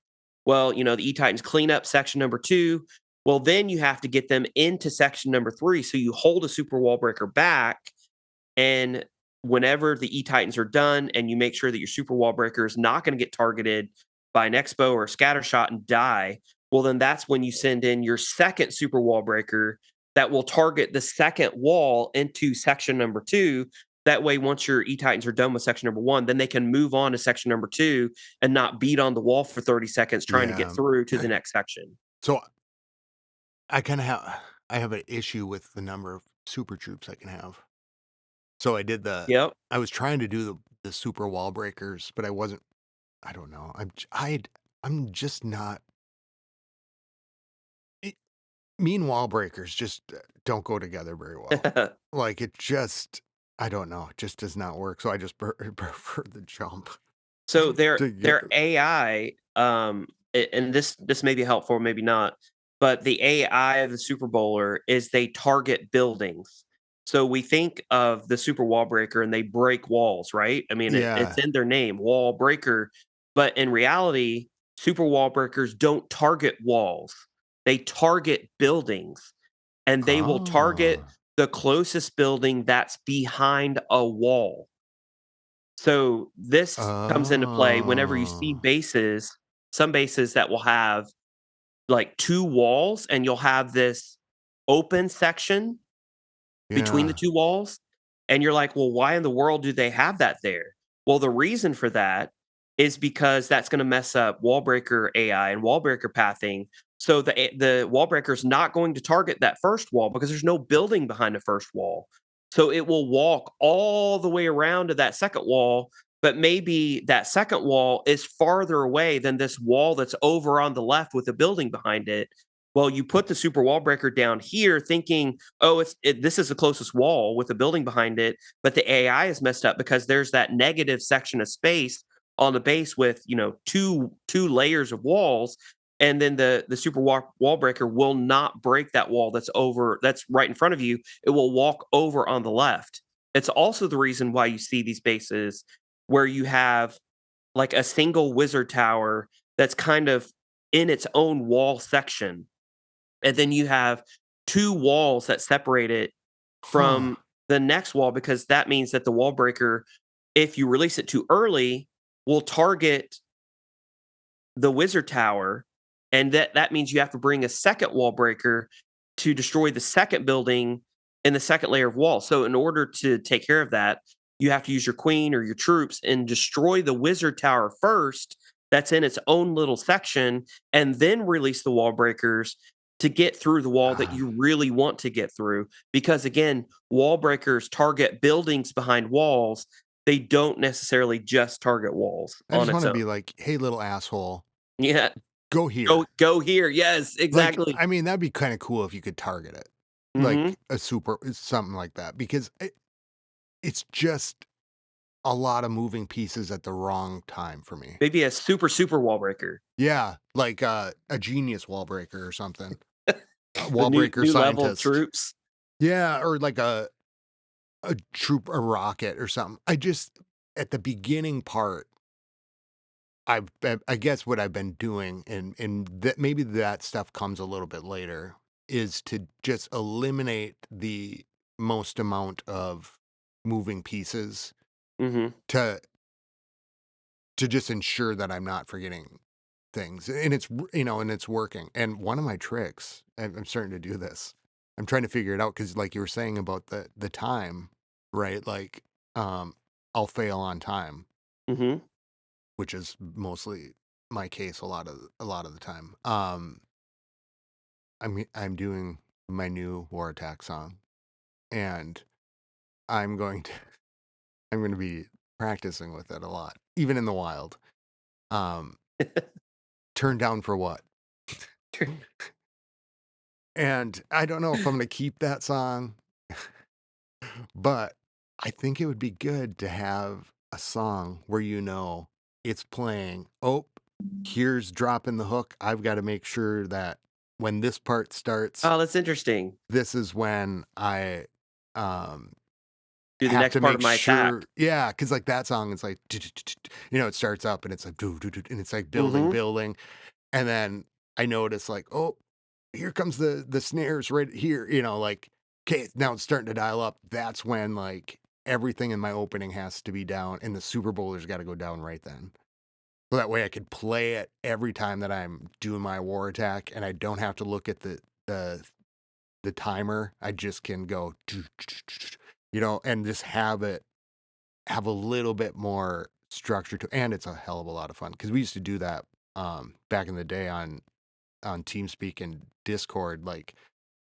Well, the E Titans clean up section number 2. Well, then you have to get them into section number 3. So you hold a super wall breaker back, and whenever the E Titans are done and you make sure that your super wall breaker is not going to get targeted by an expo or a scatter shot and die, well, then that's when you send in your second super wall breaker that will target the second wall into section number 2. That way, once your E Titans are done with section number 1, then they can move on to section number 2 and not beat on the wall for 30 seconds trying to get Yeah. through to the next section. So I kind of have I have an issue with the number of super troops I can have. So Yep. I was trying to do the super wall breakers, but I wasn't. I don't know. I'm just not. It, me and wall breakers just don't go together very well. Like it just. I don't know. It just does not work. So I just prefer the jump So their to get. their AI, and this may be helpful, maybe not, but the AI of the Super Bowler is they target buildings. So we think of the Super Wall Breaker and they break walls, right? I mean, it's Yeah. in their name, Wall Breaker. But in reality, Super Wall Breakers don't target walls. They target buildings, and they will target Oh. the closest building that's behind a wall. So this comes into play whenever you see Oh. bases, some bases that will have like 2 walls, and you'll have this open section between the Yeah. 2 walls, and you're like, "Well, why in the world do they have that there?" Well, the reason for that is because that's gonna mess up wall breaker AI and wall breaker pathing. So the wall breaker is not going to target that first wall because there's no building behind the first wall. So it will walk all the way around to that second wall, but maybe that second wall is farther away than this wall that's over on the left with a building behind it. Well, you put the super wall breaker down here thinking, "Oh, this is the closest wall with a building behind it," but the AI is messed up because there's that negative section of space on the base with, two layers of walls, and then the super wall breaker will not break that wall that's right in front of you. It will walk over on the left. It's also the reason why you see these bases where you have like a single wizard tower that's kind of in its own wall section. And then you have 2 walls that separate it Huh. from the next wall, because that means that the wall breaker, if you release it too early, will target the wizard tower, and that means you have to bring a second wall breaker to destroy the second building in the second layer of wall. So in order to take care of that, you have to use your queen or your troops and destroy the wizard tower first. That's in its own little section, and then release the wall breakers to get through the wall that Ah, you really want to get through. Because again, wall breakers target buildings behind walls. They don't necessarily just target walls I on just its wanna own. be like, "Hey, little asshole, Yeah. go here." Go here. Yes, Like, exactly. I mean, that'd be kinda cool if you could target it, Mhm. like a super something like that, because it's just a lot of moving pieces at the wrong time for me. Maybe a super, super wall breaker. Yeah, like, a genius wall breaker or something. A The wall new breaker new level of scientist. troops. Yeah, or like a rocket or something. I just at the beginning part, I guess what I've been doing, and that maybe that stuff comes a little bit later, is to just eliminate the most amount of moving pieces Mhm. to just ensure that I'm not forgetting things, and and it's working. And one of my tricks, I'm starting to do this. I'm trying to figure it out because, like you were saying about the time, right? Like, um, I'll fail on time, Mhm. which is mostly my case a lot of the time. I'm doing my new War Attack song, and I'm going to I'm going to be practicing with it a lot, even in the wild. Um, Turn down for what? And I don't know if I'm gonna keep that song, but I think it would be good to have a song where it's playing. Oh, here's dropping the hook. I've got to make sure that when this part starts, Oh, that's interesting. this is when I um Do the have next to part make of my attack. sure, yeah, because like that song is like it starts up and it's like and it's like building, Mhm. building, and then I notice like, oh, here comes the snares right here, like, okay, now it's starting to dial up. That's when like everything in my opening has to be down and the Super Bowler's got to go down right then. So that way I could play it every time that I'm doing my war attack and I don't have to look at the the timer. I just can go and just have a little bit more structure to, and it's a hell of a lot of fun because we used to do that back in the day on TeamSpeak and Discord, like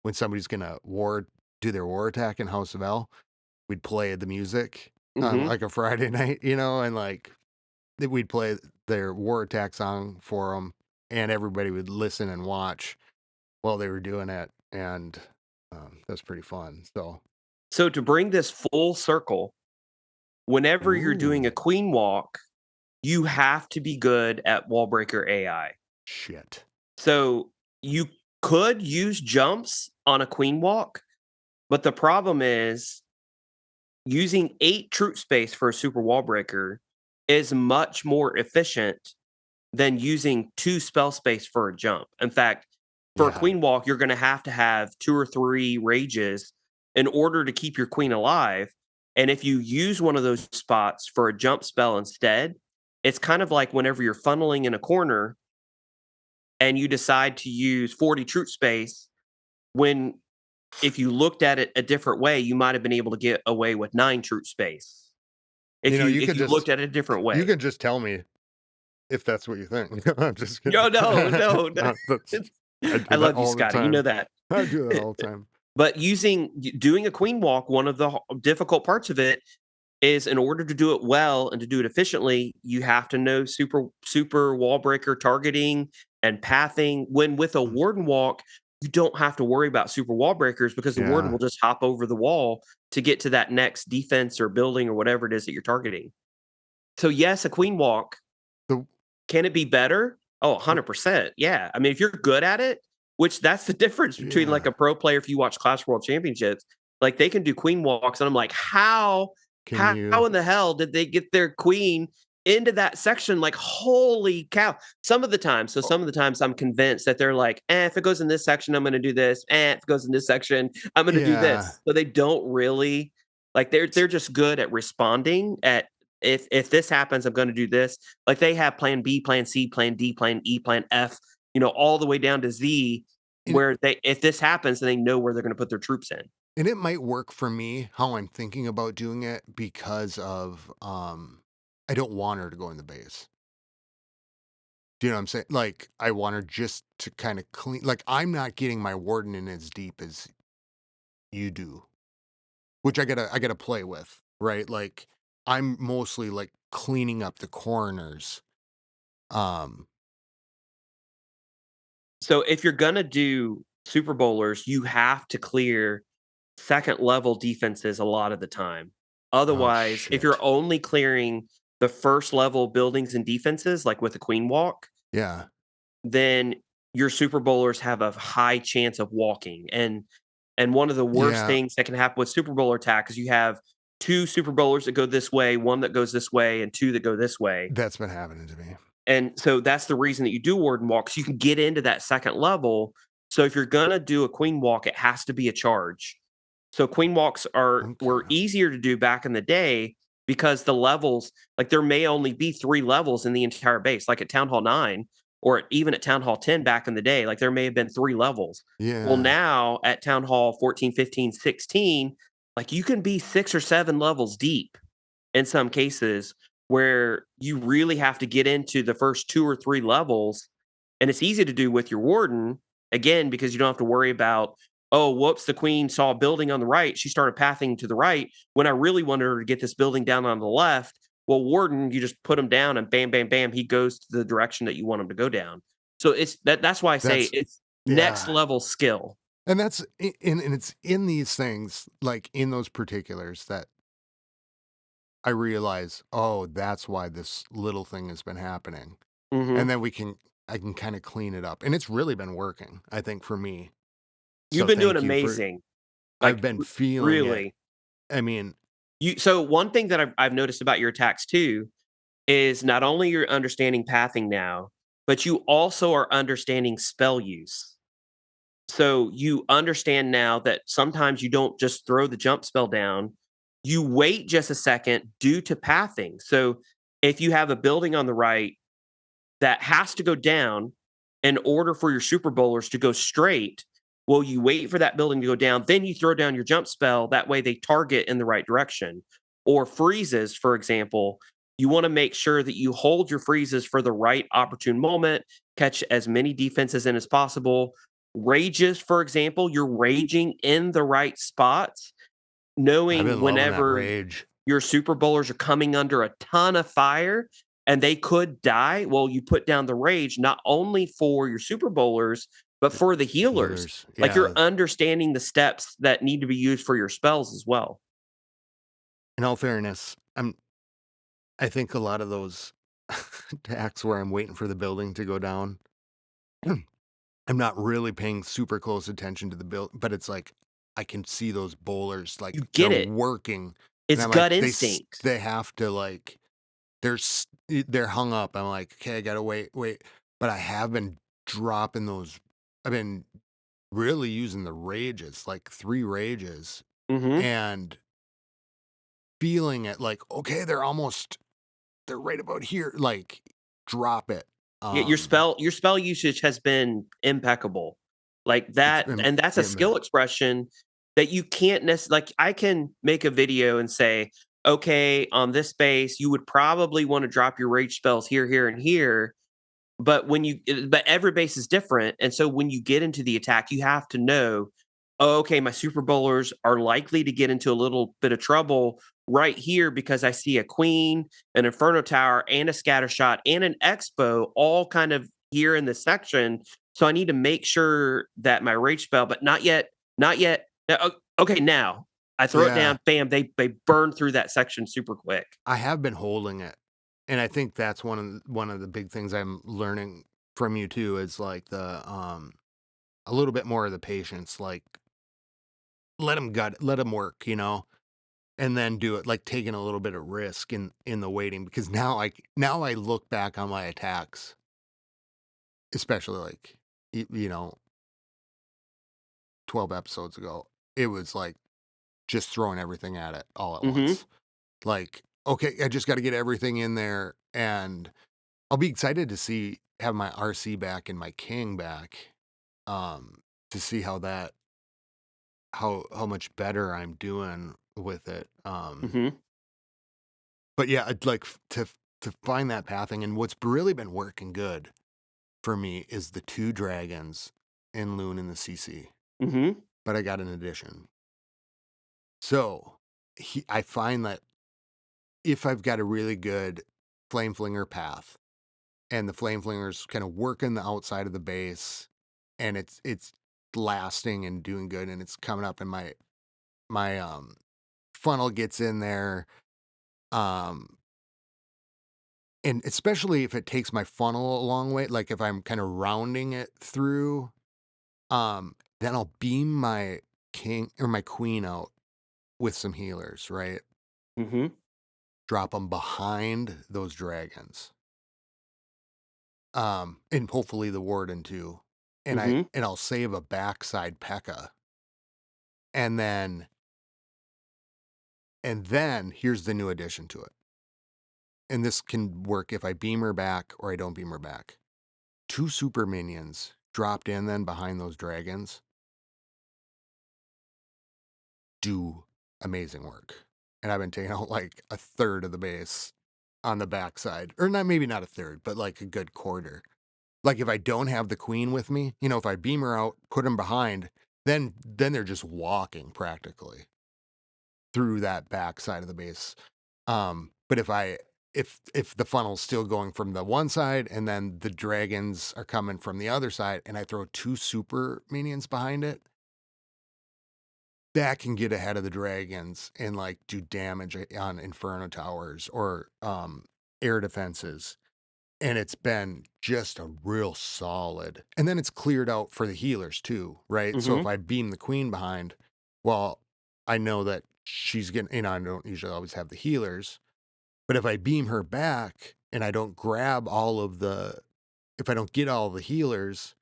when somebody's gonna do their war attack in House of L, we'd play the music on Mhm. like a Friday night, and like we'd play their war attack song for them, and everybody would listen and watch while they were doing it, and that's pretty fun. So, So to bring this full circle, whenever you're doing a ooh, queen walk, you have to be good at wall breaker AI. shit, So you could use jumps on a queen walk, but the problem is using 8 troop space for a super wall breaker is much more efficient than using 2 spell space for a jump. In fact, for a yeah, queen walk, you're gonna have to have 2 or 3 rages in order to keep your queen alive, and if you use one of those spots for a jump spell instead, it's kind of like whenever you're funneling in a corner and you decide to use 40 troop space, when if you looked at it a different way, you might have been able to get away with 9 troop space you if could you just looked at it a different you way. can just tell me if that's what you think. I'm just kidding. No, no, no, no. That's I I do that love you, all the Scotty, you know time. that. I do that all the time. But doing a queen walk, one of the difficult parts of it is in order to do it well and to do it efficiently, you have to know super wall breaker targeting and pathing. When with a Mm, warden walk, you don't have to worry about super wall breakers because the warden yeah. will just hop over the wall to get to that next defense or building or whatever it is that you're targeting. So yes, a queen walk, The can it be better? Oh, 100%. Yeah. I mean, if you're good at it, which that's the difference between like yeah. a pro player if you watch Clash World Championships, like they can do queen walks and I'm like, Can how you in the hell did they get their queen into that section, like, holy cow. Some of the times I'm convinced that they're like, if it goes in this section, I'm gonna do this. If it goes in this section, I'm gonna do Yeah. this. So they don't really like they're just good at responding at if this happens, I'm gonna do this. Like they have plan B, plan C, plan D, plan E, plan F, all the way down to Z, And where they if this happens, then they know where they're gonna put their troops in. and it might work for me how I'm thinking about doing it because of, I don't want her to go in the base. Do you know what I'm saying? Like, I want her just to kinda clean like, I'm not getting my warden in as deep as you do, which I gotta play with, right? Like, I'm mostly, like, cleaning up the corners. Um, So if you're gonna do Super Bowlers, you have to clear second level defenses a lot of the time. oh, Otherwise, if you're shit. only clearing the first level buildings and defenses, like with a Queen Walk, Yeah. then your Super Bowlers have a high chance of walking. And one of the worst Yeah, things that can happen with Super Bowler attack is you have two Super Bowlers that go this way, one that goes this way, and two that go this way. that's been happening to me. And so that's the reason that you do Warden Walk, 'cause you can get into that second level. So if you're gonna do a Queen Walk, it has to be a charge. So Queen Walks were Okay. easier to do back in the day because the levels, like there may only be 3 levels in the entire base, like at Town Hall 9 or even at Town Hall 10 back in the day, like there may have been 3 levels. Well, Yeah. now at Town Hall 14, 15, 16, like you can be 6 or 7 levels deep in some cases where you really have to get into the first 2 or 3 levels, and it's easy to do with your warden, again, because you don't have to worry about, "Oh, whoops, the queen saw a building on the right, she started pathing to the right, when I really wanted her to get this building down on the left." Well, warden, you just put him down and bam, bam, bam, he goes to the direction that you want him to go down. So that's why I say That's it's next yeah. level skill. And that's and it's in these things, like, in those particulars that I realize, "Oh, that's why this little thing has been happening." And Mhm. then I can kinda clean it up, and it's really been working, I think, for me. You've So been doing thank you for amazing, I've like, been feeling it. really. I mean, So one thing that I've noticed about your attacks too is not only you're understanding pathing now, but you also are understanding spell use. So you understand now that sometimes you don't just throw the jump spell down, you wait just a second due to pathing. So if you have a building on the right that has to go down in order for your super bowlers to go straight, well, you wait for that building to go down, then you throw down your jump spell. That way they target in the right direction. Or freezes, for example, you want to make sure that you hold your freezes for the right opportune moment, catch as many defenses in as possible. Rages, for example, you're raging in the right spots, I've knowing been loving that whenever rage. your super bowlers are coming under a ton of fire and they could die, well, you put down the rage not only for your super bowlers, but for the healers. Healers, Like you're yeah. understanding the steps that need to be used for your spells as well. In all fairness, I think a lot of those attacks where I'm waiting for the building to go down, I'm not really paying super close attention to the build, but it's like I can see those bowlers, You like, they're get it. working, and It's I'm like, gut instinct. they have to, like they're hung up. I'm like, "Okay, I gotta wait." But I have been dropping those I've been really using the rages, like 3 rages, Mhm. and feeling it like, "Okay, they're right about here," like, drop it. Yeah, your spell usage has been impeccable. Like It's that been and that's a getting better. skill expression that you can't like I can make a video and say, "Okay, on this base, you would probably want to drop your rage spells here, here, and here." But every base is different, and so when you get into the attack, you have to know, "Oh, okay, my super bowlers are likely to get into a little bit of trouble right here because I see a queen, an inferno tower, and a scatter shot, and an expo all kind of here in this section. So I need to make sure that my rage spell, but not yet, not yet. Okay, now I throw it Yeah, down, bam, they burn through that section super quick." I have been holding it, and I think that's one of the big things I'm learning from you too is, like, a little bit more of the patience, like, let them work, you know? and then do it, like, taking a little bit of risk in the waiting, because now I look back on my attacks, especially, like, 12 episodes ago, it was, like, just throwing everything at it all at Mhm. once. Like, "Okay, I just gotta get everything in there," and I'll be excited to have my RC back and my king back, to see how much better I'm doing with it, Mhm. but yeah, I'd like to find that pathing, and what's really been working good for me is the 2 dragons in Loon in the CC, Mhm. but I got an addition. So, I find that if I've got a really good flame flinger path, and the flame flinger's kinda working the outside of the base, and it's lasting and doing good, and it's coming up, and my funnel gets in there, um, and especially if it takes my funnel a long way, like, if I'm kinda rounding it through, then I'll beam my king or my queen out with some healers, right? Mhm. Drop them behind those dragons, and hopefully the warden too, Mhm. and I'll save a backside P.E.K.K.A, and then here's the new addition to it, and this can work if I beam her back or I don't beam her back. 2 super minions dropped in then behind those dragons do amazing work, and I've been taking out, like, a third of the base on the backside, or not, maybe not a third, but, like, a good quarter. Like, if I don't have the queen with me, if I beam her out, put them behind, then they're just walking practically through that backside of the base. But if the funnel's still going from the one side and then the dragons are coming from the other side and I throw 2 super minions behind it, that can get ahead of the dragons and, like, do damage on inferno towers or, air defenses, and it's been just a real solid, and then it's cleared out for the healers too, right? So if Mhm. I beam the queen behind, well, I know that she's getting, I don't usually always have the healers, but if I beam her back and I don't grab all of the if I don't get all the healers,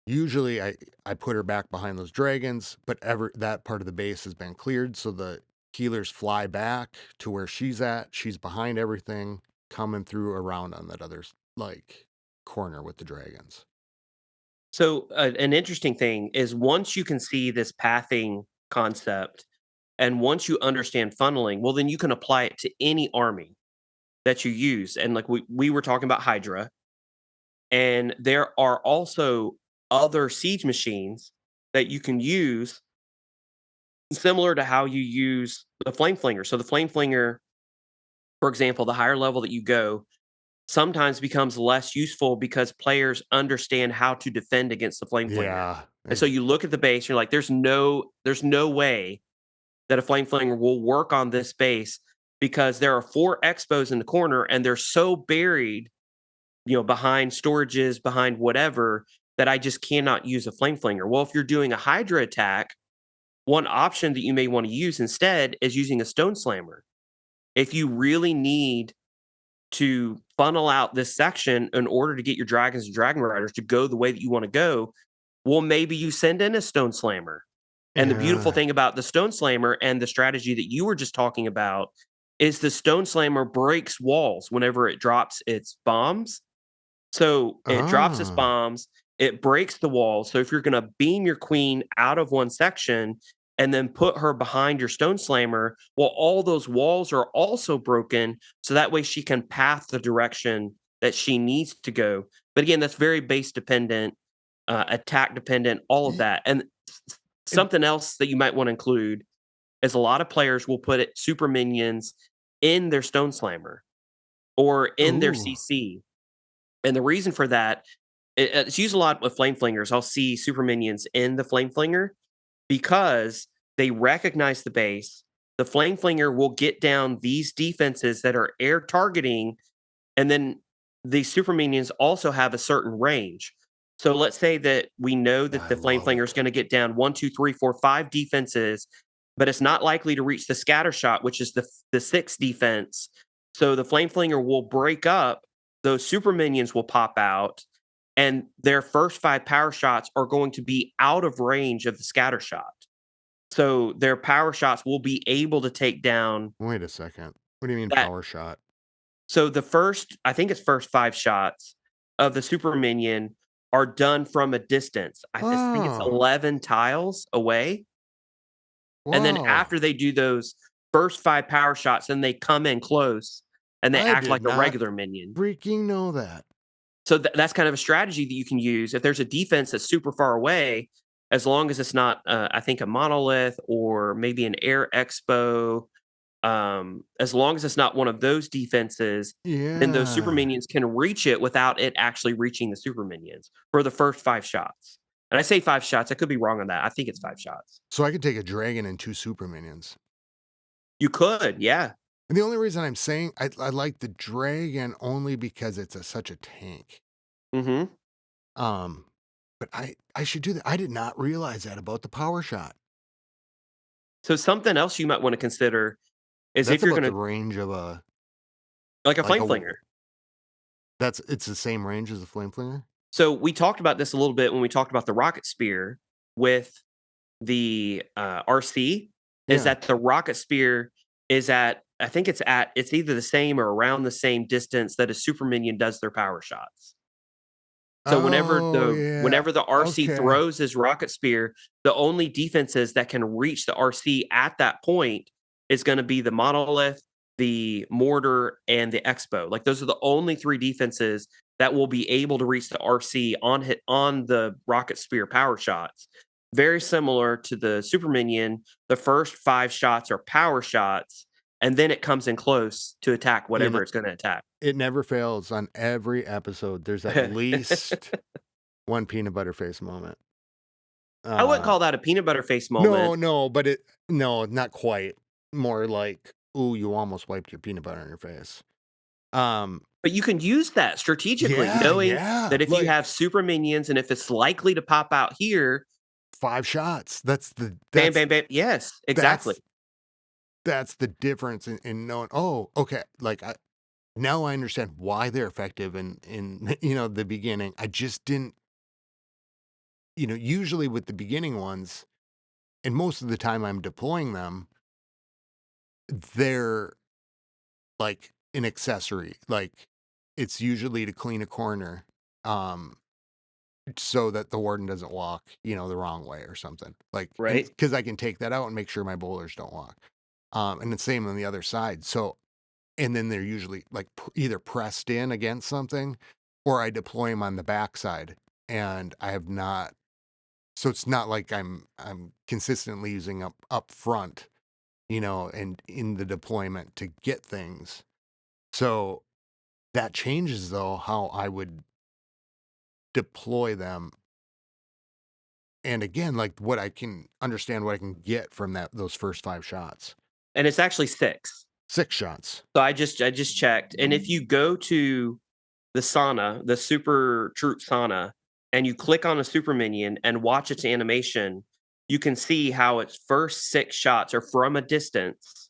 usually I put her back behind those dragons, but ever that part of the base has been cleared, so the healers fly back to where she's at. She's behind everything, coming through around on that other like corner with the dragons. So, an interesting thing is once you can see this pathing concept and once you understand funneling, well, then you can apply it to any army that you use. And like we were talking about Hydra, and there are also other siege machines that you can use similar to how you use the flame flinger. So the flame flinger, for example, the higher level that you go, sometimes becomes less useful because players understand how to defend against the flame flinger. Yeah. And so you look at the base, you're like, there's no way that a flame flinger will work on this base because there are 4 expos in the corner and they're so buried, behind storages, behind whatever, that I just cannot use a flame flinger. Well, if you're doing a Hydra attack, one option that you may want to use instead is using a stone slammer. If you really need to funnel out this section in order to get your dragons and dragon riders to go the way that you want to go, well, maybe you send in a stone slammer. And the beautiful Yeah. thing about the stone slammer and the strategy that you were just talking about is the stone slammer breaks walls whenever it drops its bombs. So it drops its Oh. bombs, it breaks the wall. So if you're going to beam your queen out of one section and then put her behind your stone slammer, well, all those walls are also broken. So that way she can path the direction that she needs to go. But again, that's very base dependent, attack dependent, all of Y- that. And and- something else that you might want to include is a lot of players will put super minions in their stone slammer or in their Ooh. CC, and the reason for that, it's used a lot with flame flingers. I'll see super minions in the flame flinger because they recognize the base. The flame flinger will get down these defenses that are air targeting, and then the super minions also have a certain range. So let's say that we know that I the flame love flinger it. is going to get down one, two, three, four, five defenses, but it's not likely to reach the scatter shot, which is the 6 defense. So the flame flinger will break up, those super minions will pop out, and their first 5 power shots are going to be out of range of the scatter shot. So their power shots will be able to take down Wait a second. What do you mean that. power shot? So the first, I think it's first 5 shots of the super minion are done from a distance. I think it's Oh, 11 tiles away. And then whoa. after they do those first 5 power shots, then they come in close and they I act did like a not regular minion. freaking know that. So that's kind of a strategy that you can use. If there's a defense that's super far away, as long as it's not, I think, a monolith or maybe an air expo, as long as it's not one of those defenses, then those super Yeah. minions can reach it without it actually reaching the super minions for the first 5 shots. And I say 5 shots, I could be wrong on that. I think it's 5 shots. So I could take a dragon and 2 super minions. You could, yeah. And the only reason I'm saying I like the dragon only because it's such a tank. Mhm. Um, but I should do that. I did not realize that about the power shot. So something else you might wanna consider is That's if you're about the gonna range of a like a like flame a flinger. it's the same range as the flame flinger? So we talked about this a little bit when we talked about the rocket spear with the, RC, is Yeah. that the rocket spear is at, I think it's either the same or around the same distance that a super minion does their power shots. So Oh, yeah. whenever the RC Okay. throws his rocket spear, the only defenses that can reach the RC at that point is gonna be the monolith, the mortar, and the expo. Like, those are the only 3 defenses that will be able to reach the RC on the rocket spear power shots. Very similar to the super minion, the first 5 shots are power shots, and then it comes in close to attack You know, whatever it's gonna attack. it never fails on every episode. There's at least one peanut butter face moment. I wouldn't Uh, call that a peanut butter face no, moment. no, but no, not quite. More like, "Ooh, you almost wiped your peanut butter on your face." Um, But you can use that strategically, yeah, knowing yeah, that if you have like super minions and if it's likely to pop out here, 5 shots. bam, bam, bam. Yes, exactly. That's that's the difference in knowing, "Oh, okay." Like, now I understand why they're effective in, the beginning. I just didn't usually with the beginning ones, and most of the time I'm deploying them, they're like an accessory. Like, it's usually to clean a corner, um, so that the warden doesn't walk, the wrong way or something. Like, and Right? because I can take that out and make sure my bowlers don't walk. And the same on the other side. So, and then they're usually like either pressed in against something, or I deploy them on the backside. And I have not. So it's not like I'm consistently using up front, and in the deployment to get things. So that changes though how I would deploy them. And again, like what I can understand what I can get from those first 5 shots. And it's actually 6. 6 shots. So I just checked. And if you go to the sauna, the super troop sauna, and you click on a super minion and watch its animation, you can see how its first 6 shots are from a distance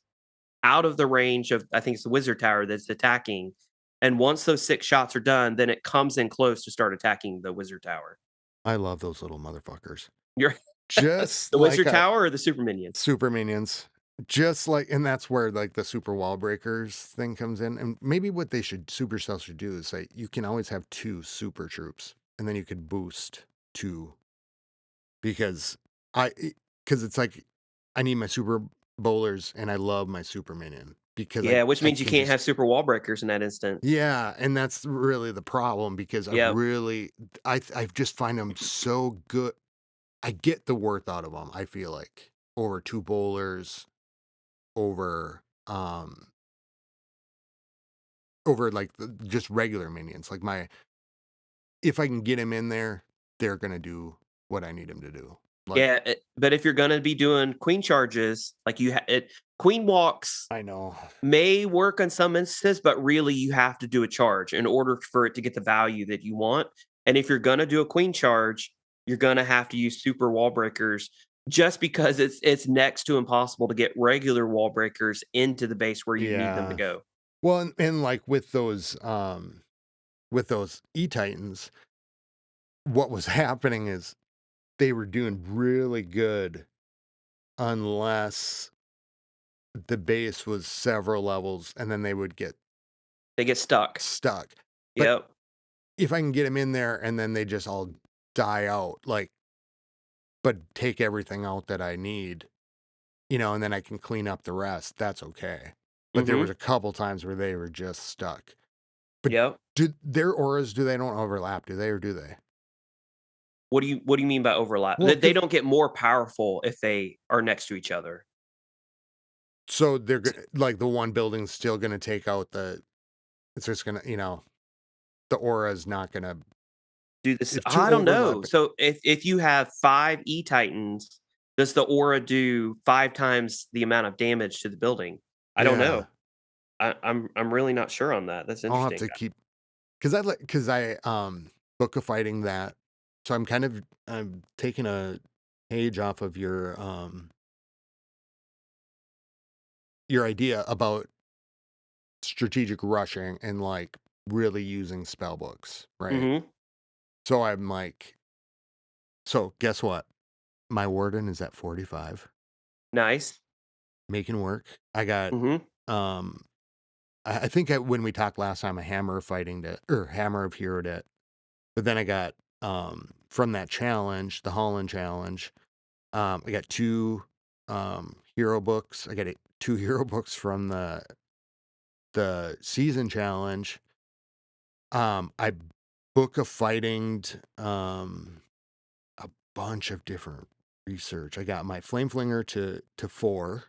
out of the range of, I think it's the wizard tower that's attacking. And once those 6 shots are done, then it comes in close to start attacking the wizard tower. I love those little motherfuckers. You're Just the like wizard a tower or the super minions? super minions. Just like, and that's where like the super wall breakers thing comes in. And maybe what Supercell should do is say you can always have 2 super troops, and then you could boost 2 because I because it's like I need my super bowlers and I love my super minion because I Yeah, which I means you can can't just have super wall breakers in that instance. yeah, and that's really the problem because Yep. I just find them so good. I get the worth out of them. I feel like over 2 bowlers, over over like just regular minions. Like if I can get him in there, they're gonna do what I need him to do. Like Yeah, but if you're gonna be doing queen charges, like queen walks I know. may work on some instances, but really you have to do a charge in order for it to get the value that you want. And if you're gonna do a queen charge, you're gonna have to use super wall breakers just because it's next to impossible to get regular wall breakers into the base where you need them to Yeah. go. Well, and like with those E-Titans, what was happening is they were doing really good unless the base was several levels and then they would get They get stuck. stuck. But Yep. if I can get them in there and then they just all die out, like, but take everything out that I need, and then I can clean up the rest, that's okay. But there was Mhm. a couple times where they were just stuck. But Yep. do their auras, do they don't overlap, do they, or do they? What do you mean by overlap? Well, They 'cau don't get more powerful if they are next to each other. so they're gonna like, the one building's still gonna take out it's just gonna, the aura is not gonna Do this if 2 I don't know. overlap. So if you have 5 E-Titans, does the aura do 5 times the amount of damage to the building? I don't Yeah, know. I'm really not sure on that. That's I'll have interesting. to keep 'cause book of fighting that, so I'm taking a page off of your idea about strategic rushing and, like, really using spell books, right? Mhm. So I'm like so guess what? My warden is at 45, Nice. making work. I got, Mhm. um I think when we talked last time, a hammer of fighting to or hammer of hero to but then I got, from that challenge, the Holland challenge, I got 2, hero books. I got 2 hero books from the season challenge. I book of fighting a bunch of different research. I got my flame flinger to 4.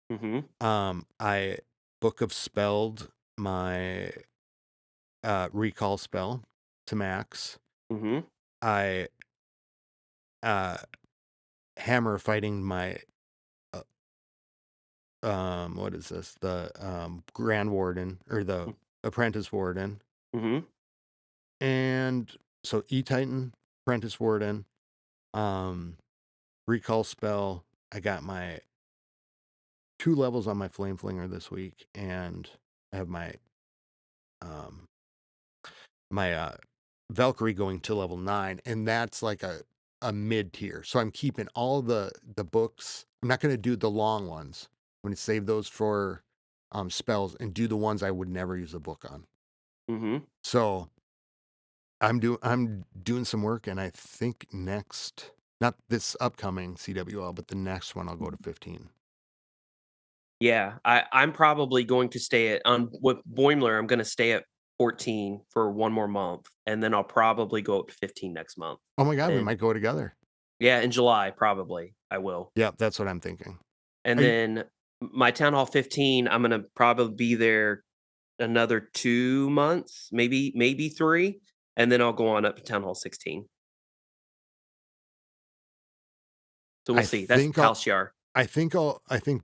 Mhm. I book of spelled my recall spell to max. Mhm. I uh hammer fighting my uh, what is this? The Grand Warden or the Mm. Apprentice Warden. Mhm. And so E Titan, Apprentice Warden, um recall spell. I got my 2 levels on my flame flinger this week, and I have um my Valkyrie going to level 9, and that's like a mid tier. So I'm keeping all the books. I'm not going to do the long ones. I'm going to save those for spells and do the ones I would never use a book on. Mhm. So I'm doing some work, and I think not this upcoming CWL, but the next one I'll go to 15. Yeah, I'm probably going to stay at with Boimler, I'm gonna stay at 14 for 1 more month, and then I'll probably go up to 15 next month. Oh my god, we And might go together. yeah, in July, probably, I will. Yeah, that's what I'm thinking. And Are you, then my Town Hall 15, I'm gonna probably be there another 2 months, maybe 3, and then I'll go on up to Town Hall 16. So we'll I see. That's think I'll Halcyon. I think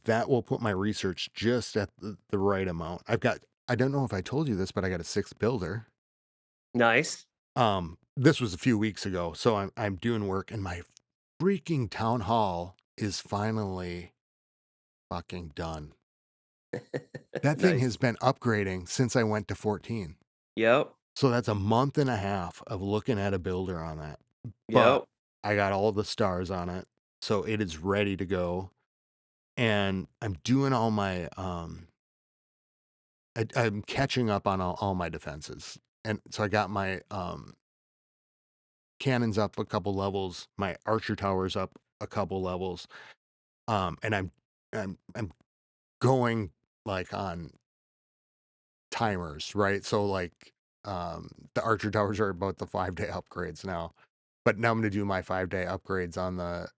that will put my research just at the right amount. I don't know if I told you this, but I got a 6th builder. Nice. This was a few weeks ago, so I'm doing work and my freaking town hall is finally fucking done. That thing Nice. has been upgrading since I went to 14. Yep. So that's a month and a half of looking at a builder on that. But Yep. I got all the stars on it, so it is ready to go. And I'm doing all my I'm catching up on all my defenses. And so I got my cannons up a couple levels, my archer towers up a couple levels. And I'm going like on timers, right? So like the archer towers are about the 5-day upgrades now. But now I'm gonna do my 5-day upgrades on the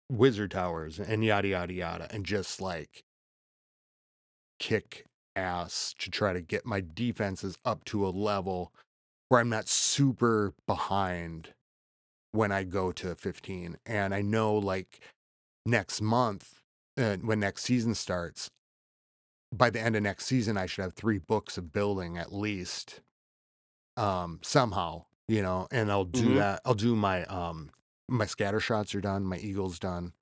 wizard towers and yada yada yada and just like kick ass to try to get my defenses up to a level where I'm not super behind when I go to 15. And I know like next month, when next season starts, by the end of next season, I should have 3 books of building at least, somehow, and I'll do Mhm. that. I'll do my my scatter shots are done, my eagle's done,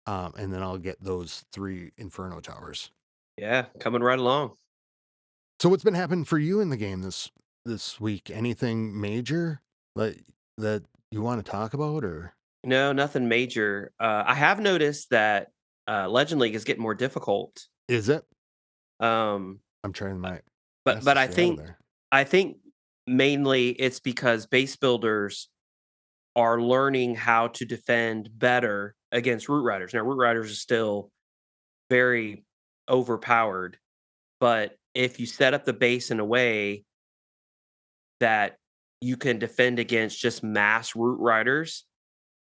and then I'll get those 3 inferno towers. Yeah, coming right along. So what's been happening for you in the game this week? Anything major that that you want to talk about, or No, nothing major. I have noticed that Legend League is getting more difficult. is it? Um, I'm trying uh, my but best to but stay out of there. I think mainly it's because base builders are learning how to defend better against root riders. Now, root riders are still very overpowered, but if you set up the base in a way that you can defend against just mass root riders,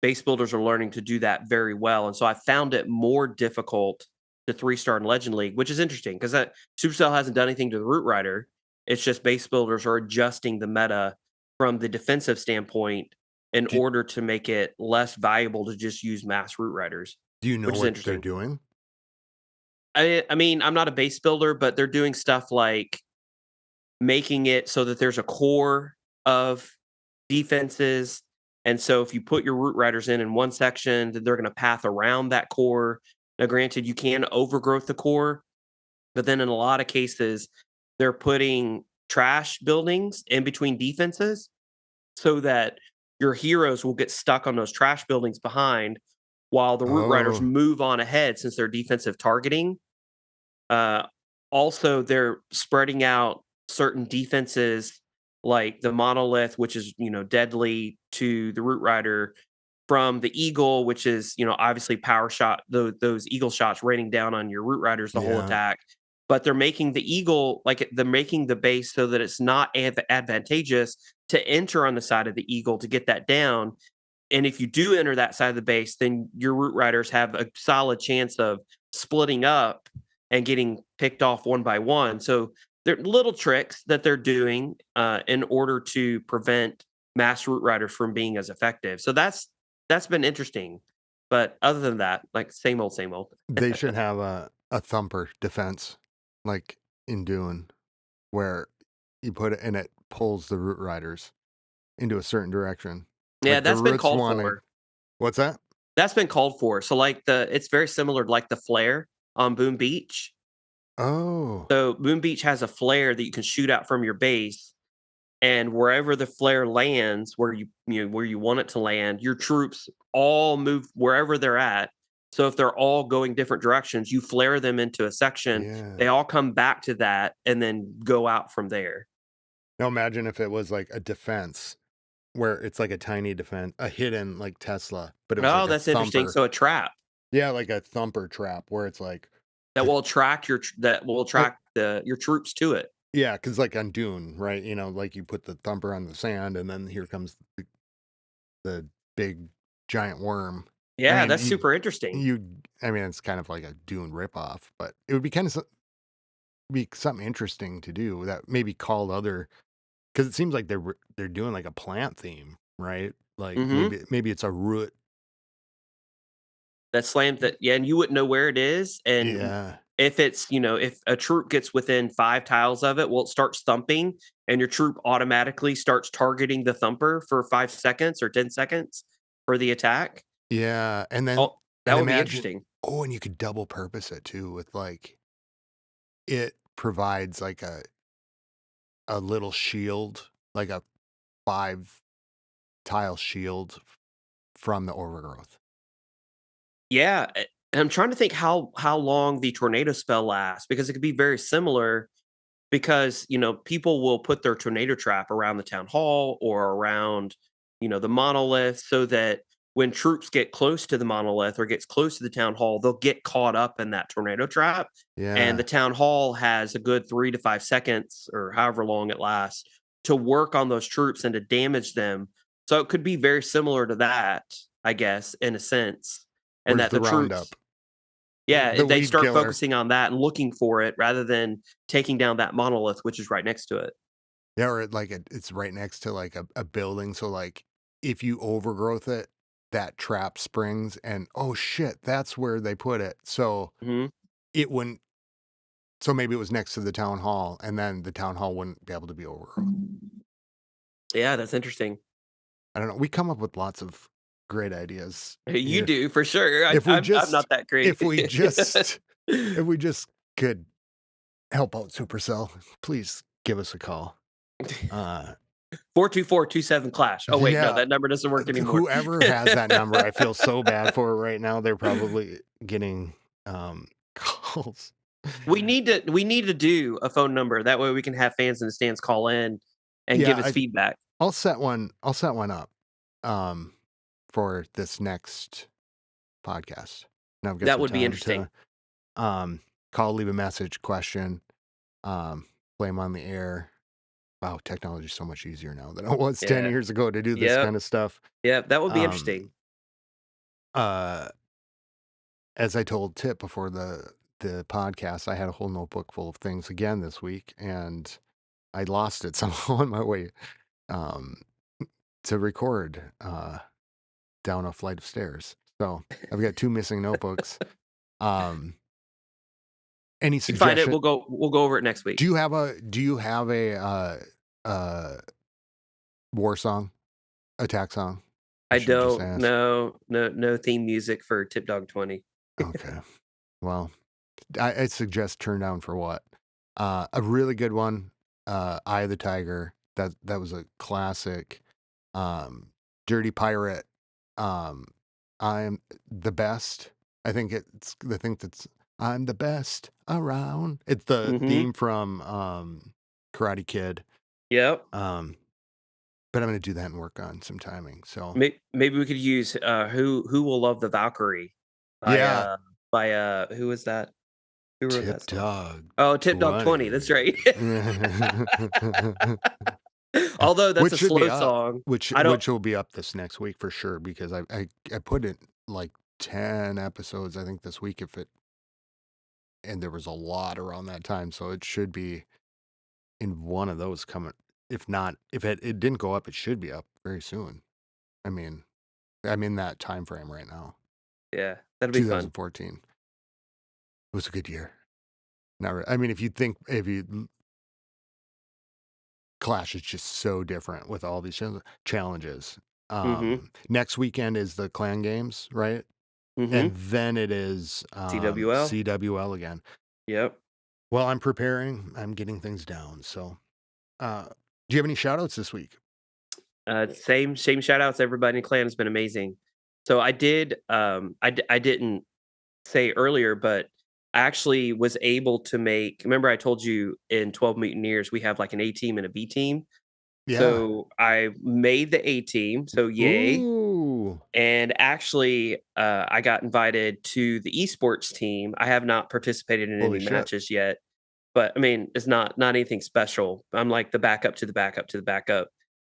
base builders are learning to do that very well. And so I found it more difficult to 3-star in Legend League, which is interesting because that Supercell hasn't done anything to the root rider. It's just base builders are adjusting the meta from the defensive standpoint in Do, order to make it less valuable to just use mass root riders, do you know which is what they're interesting. doing? I mean, I'm not a base builder, but they're doing stuff like making it so that there's a core of defenses. And so if you put your root riders in one section, then they're going to path around that core. Now, granted, you can overgrowth the core, but then in a lot of cases, they're putting trash buildings in between defenses so that your heroes will get stuck on those trash buildings behind while the root riders Oh, move on ahead since they're defensive targeting. Uh, Also, they're spreading out certain defenses like the monolith, which is deadly to the root rider, from the eagle, which is obviously power shot. Those eagle shots raining down on your root riders the whole yeah. attack. But they're making the eagle like they're making the base so that it's not advantageous to enter on the side of the eagle to get that down. And if you do enter that side of the base, then your root riders have a solid chance of splitting up and getting picked off one by one. So they're little tricks that they're doing in order to prevent mass root riders from being as effective. So that's been interesting. But other than that, like same old, same old. They should have a thumper defense, like in Dune, where you put it and it pulls the root riders into a certain direction. Yeah, Like the that's been roots called want to. for. What's that? That's been called for. So like it's very similar to like the flare on Boom Beach. Oh, So Boom Beach has a flare that you can shoot out from your base, and wherever the flare lands, where you want it to land, your troops all move wherever they're at. So if they're all going different directions, you flare them into a section. yeah. They all come back to that and then go out from there. Now imagine if it was like a defense where it's like a tiny defense, a hidden like Tesla, but it was Oh, like a that's interesting. thumper. So a trap Yeah, like a thumper trap where it's like, that will attract oh, the your troops to it. yeah, because like on Dune, right? Like you put the thumper on the sand, and then here comes the big giant worm. I Yeah, mean, that's super interesting. I mean, it's kind of like a Dune ripoff, but it would be kind of be something interesting to do that maybe called other because it seems like they're doing like a plant theme, right? Like Hmm. maybe it's a root. That slammed that, yeah, and you wouldn't know where it is, and Yeah, if it's, if a troop gets within 5 tiles of it, well, it starts thumping, and your troop automatically starts targeting the thumper for 5 seconds or 10 seconds for the attack. yeah, Oh, that and would be imagine. interesting. Oh, and you could double purpose it too with like it provides like a little shield, like a 5 tile shield from the overgrowth. Yeah, and I'm trying to think how long the tornado spell lasts, because it could be very similar, because, people will put their tornado trap around the town hall or around, the monolith, so that when troops get close to the monolith or gets close to the town hall, they'll get caught up in that tornado trap. And the Yeah. town hall has a good 3 to 5 seconds or however long it lasts to work on those troops and to damage them. So it could be very similar to that, I guess, in a sense. And Where's that the the troops, roundup? yeah, The they weed start killer. focusing on that and looking for it rather than taking down that monolith, which is right next to it. Yeah, or like it's right next to like a building. So like if you overgrowth it, that trap springs and oh shit, that's where they put it. So Mhm. it wouldn't so maybe it was next to the town hall and then the town hall wouldn't be able to be overgrowth. Yeah, that's interesting. I don't know. We come up with lots of great ideas. You do for sure. If we I'm just not that great. if we just if we just could help out Supercell, please give us a call. 42427 Clash. Oh wait, no, Yeah, that number doesn't work anymore. whoever has that number, I feel so bad for right now. They're probably getting calls. We need to do a phone number. That way we can have fans in the stands call in and Yeah, give us feedback. I'll set one up for this next podcast. Now I've got That some would be time interesting. to call, leave a message, question, play them on the air. Wow, technology is so much easier now than it was 10 Yeah. years ago to do this Yep. kind of stuff. Yep. That would be Um, interesting. uh, as I told Tip before the podcast, I had a whole notebook full of things again this week, and I lost it somehow on my way um, to record down a flight of stairs. So I've got 2 missing notebooks. Um, any You find it, suggestion? we'll go over it next week. Do you have a war song, attack song? I I should just don't ask. no theme music for Tip Dog 20. Okay. Well, I suggest Turn Down for What? A really good one, Eye of the Tiger. That was a classic. Dirty Pirate. Um, I'm the best. I think that's I'm the best around. It's the Mhm. theme from Karate Kid. Yep. Um, but I'm gonna do that and work on some timing. So Maybe we could use Who Will Love the Valkyrie by yeah, who was that? Who wrote that Tip song? Dog Oh, Tip Dog 20. 20. That's right. Although that's Which a should be slow up. song. I don't Which will be up this next week for sure because I put it like 10 episodes I think this week if it and there was a lot around that time, so it should be in one of those coming. If not, if it didn't go up, it should be up very soon. I mean, I'm in that time frame right now. yeah, that'll be fun. 2014 was a good year. Not I mean, if you Clash is just so different with all these challenges. Mhm. Next weekend is the clan games, right? And Mhm. then it is CWL. CWL again. Yep. Well, I'm preparing. I'm getting things down. So, do you have any shout outs this week? Same shout outs. Everybody in clan has been amazing. So I did I didn't say earlier, but I actually was able to make, remember I told you in 12 Mutineers we have like an A team and a B team. Yeah. So I made the A team, so yay. Ooh. And actually I got invited to the esports team. I have not participated in Holy any shit. matches yet, but I mean, it's not anything special. I'm like the backup to the backup to the backup.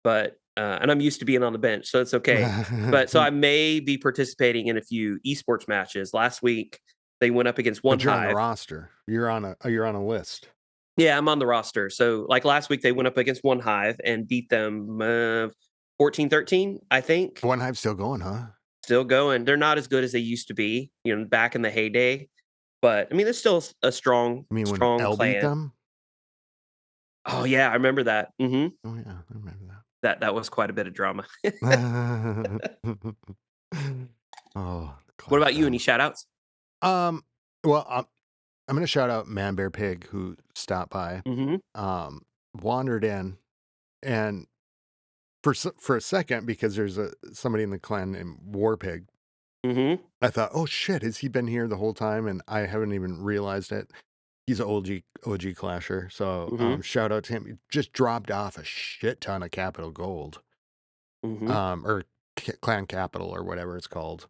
But and I'm used to being on the bench, so it's okay. But so I may be participating in a few esports matches. Last week they went up against One But you're on the Hive. roster. You're on a list. Yeah, I'm on the roster. So like last week they went up against One Hive and beat them 14-13, I think. One Hive still going, huh? Still going. They're not as good as they used to be, back in the heyday. But I mean, there's still a strong, I mean, when strong L beat clan. them? Oh yeah, I remember that. Oh, yeah. I remember That was quite a bit of drama. that. Oh, What Clash about you? Any Battle. shout outs? Um, well, I'm gonna shout out Man Bear Pig who stopped by, Mhm. wandered in, and for a second because there's somebody in the clan named War Pig. Mhm. I thought, oh shit, has he been here the whole time? And I haven't even realized it. He's an OG clasher, so Mhm. shout out to him. He just dropped off a shit ton of capital gold, Mhm. or clan capital or whatever it's called.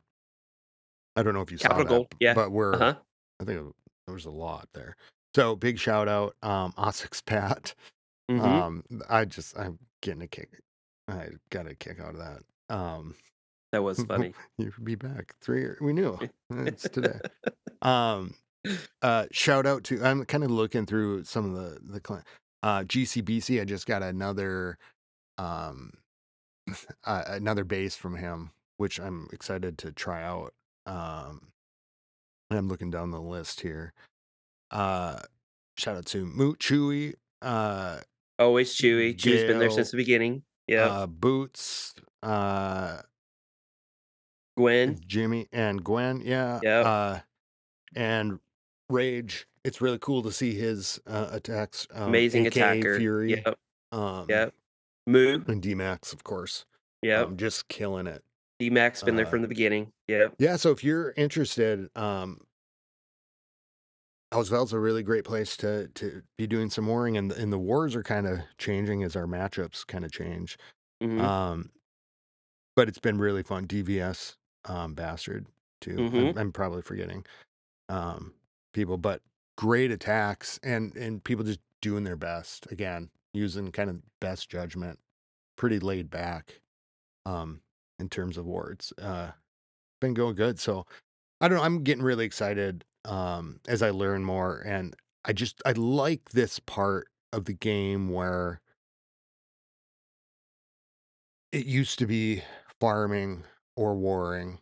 I don't know if you saw Capital that, Gold. Yeah. but Uh-huh. I think there was a lot there. So big shout out, Osix Pat. Mhm. I'm getting a kick. I got a kick out of that. That was funny. You would be back 3 years. We knew it's today. Um, shout out to I'm kind of looking through some of the GCBC. I just got um another base from him, which I'm excited to try out. And I'm looking down the list here. Uh, shout out to Moot Chewy, Always Chewy. Chewy's been there since Gail, the beginning. Yep. Boots, uh, Gwen. Jimmy and Gwen, yeah. Yep. And Rage. It's really cool to see his attacks, Amazing aka attacker. Fury, Yep. Yep. Moo. and D-Max, of course, Yep. just killing it. D-Max been there from the beginning. Yep. Yeah, so if you're interested, Housevel's a really great place to be doing some warring, and the wars are kind of changing as our matchups kind of change. Mhm. But it's been really fun. DVS, Bastard too. Mhm. I'm probably forgetting people, but great attacks and people just doing their best again, using kind of best judgment, pretty laid back in terms of wards. Been going good. So I don't know, I'm getting really excited as I learn more, and I like this part of the game where it used to be farming or warring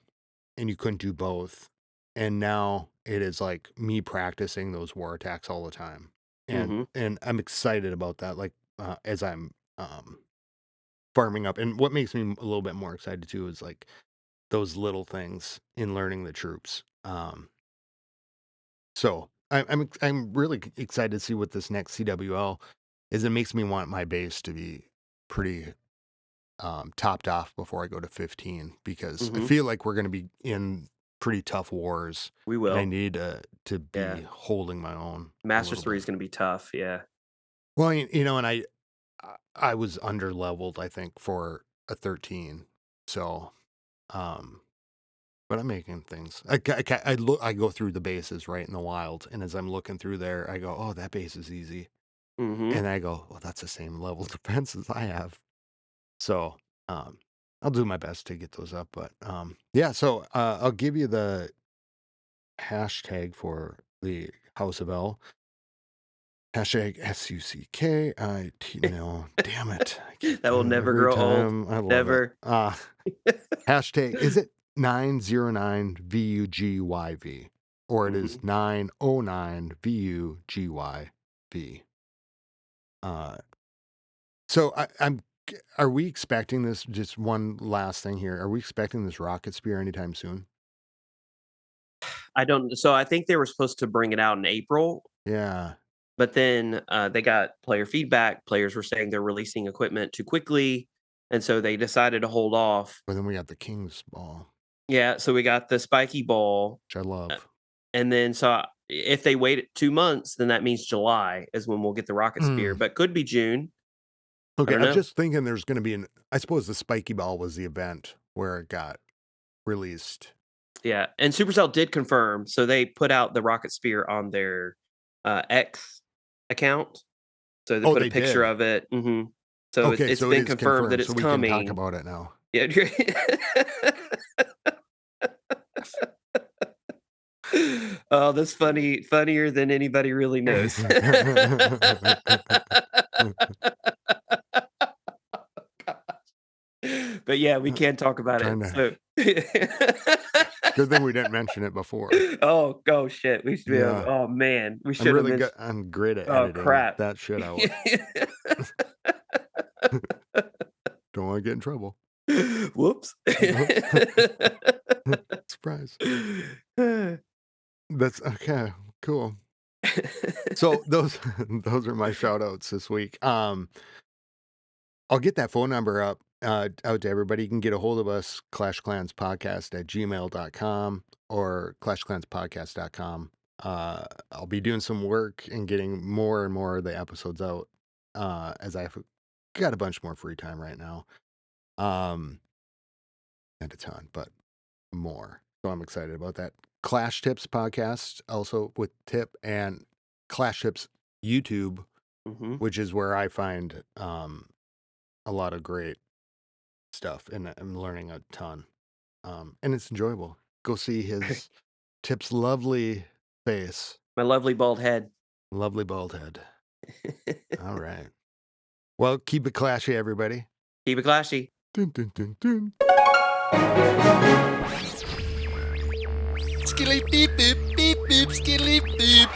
and you couldn't do both. And now it is like me practicing those war attacks all the time. Mhm. And I'm excited about that, like as I'm farming up. And what makes me a little bit more excited too is like those little things in learning the troops. So I'm really excited to see what this next CWL is. It makes me want my base to be pretty topped off before I go to 15, because I Mhm. feel like we're going to be in pretty tough wars, We and I will. need to Yeah. be holding my own a Masters little 3 bit. is gonna be tough. Yeah. Well, you know, and I was under leveled, I think, for a 13. So, um, but I'm making things. I go through the bases right in the wild, and as I'm looking through there, I go, oh, that base is easy, Mhm. and I go, well, that's the same level defense as I have. So, I'll do my best to get those up, but yeah. So I'll give you the hashtag for the House of L. Hashtag SUCKIT. No, damn it! I keep That will never every grow old. time. I love it. Never. Hashtag, is it 909 VUGYV, or it is Mhm. 909 VUGYV? Uh, so I'm. Are we expecting this? Just one last thing here. Are we expecting this rocket spear anytime soon? I don't so I think they were supposed to bring it out in April, Yeah. but then, they got player feedback. Players were saying they're releasing equipment too quickly, and so they decided to hold off. But then we got the King's Ball, Yeah, so we got the spiky ball, which I uh, love. and then if they wait 2 months, then that means July is when we'll get the rocket spear, Mm. but could be June. I Okay, don't I'm know. just thinking there's going to be I suppose the Spiky Ball was the event where it got released. Yeah, and Supercell did confirm, so they put out the rocket spear on their, X account. So they Oh, put a they picture did. of it. Mhm. So Okay, it's so it been is confirmed that confirmed, it's so we can talk coming. about it now. Yeah. Oh, that's funny, funnier than anybody really knows. But yeah, we can talk about it. Trying to. So Good thing we didn't mention it before. oh shit, we should be able, Yeah, oh man, we I'm should have really good. mentioned. I'm great at Oh editing crap. that shit out. Don't want to get in trouble. Whoops. Surprise. That's okay. Cool. So those those are my shout outs this week. I'll get that phone number up out to everybody. You can get a hold of us, clashclanspodcast@gmail.com or clashclanspodcast.com. I'll be doing some work and getting more and more of the episodes out as I've got a bunch more free time right now. Not a ton, but more. So I'm excited about that. Clash Tips podcast, also with Tip, and Clash Tips YouTube, Mhm. which is where I find a lot of great stuff, and I'm learning a ton. And it's enjoyable. Go see his Tip's lovely face, My lovely bald head. lovely bald head. All right. Well, keep it clashy, everybody. Keep it classy. Dun, dun, dun, dun. Skilly beep boop, skilly beep.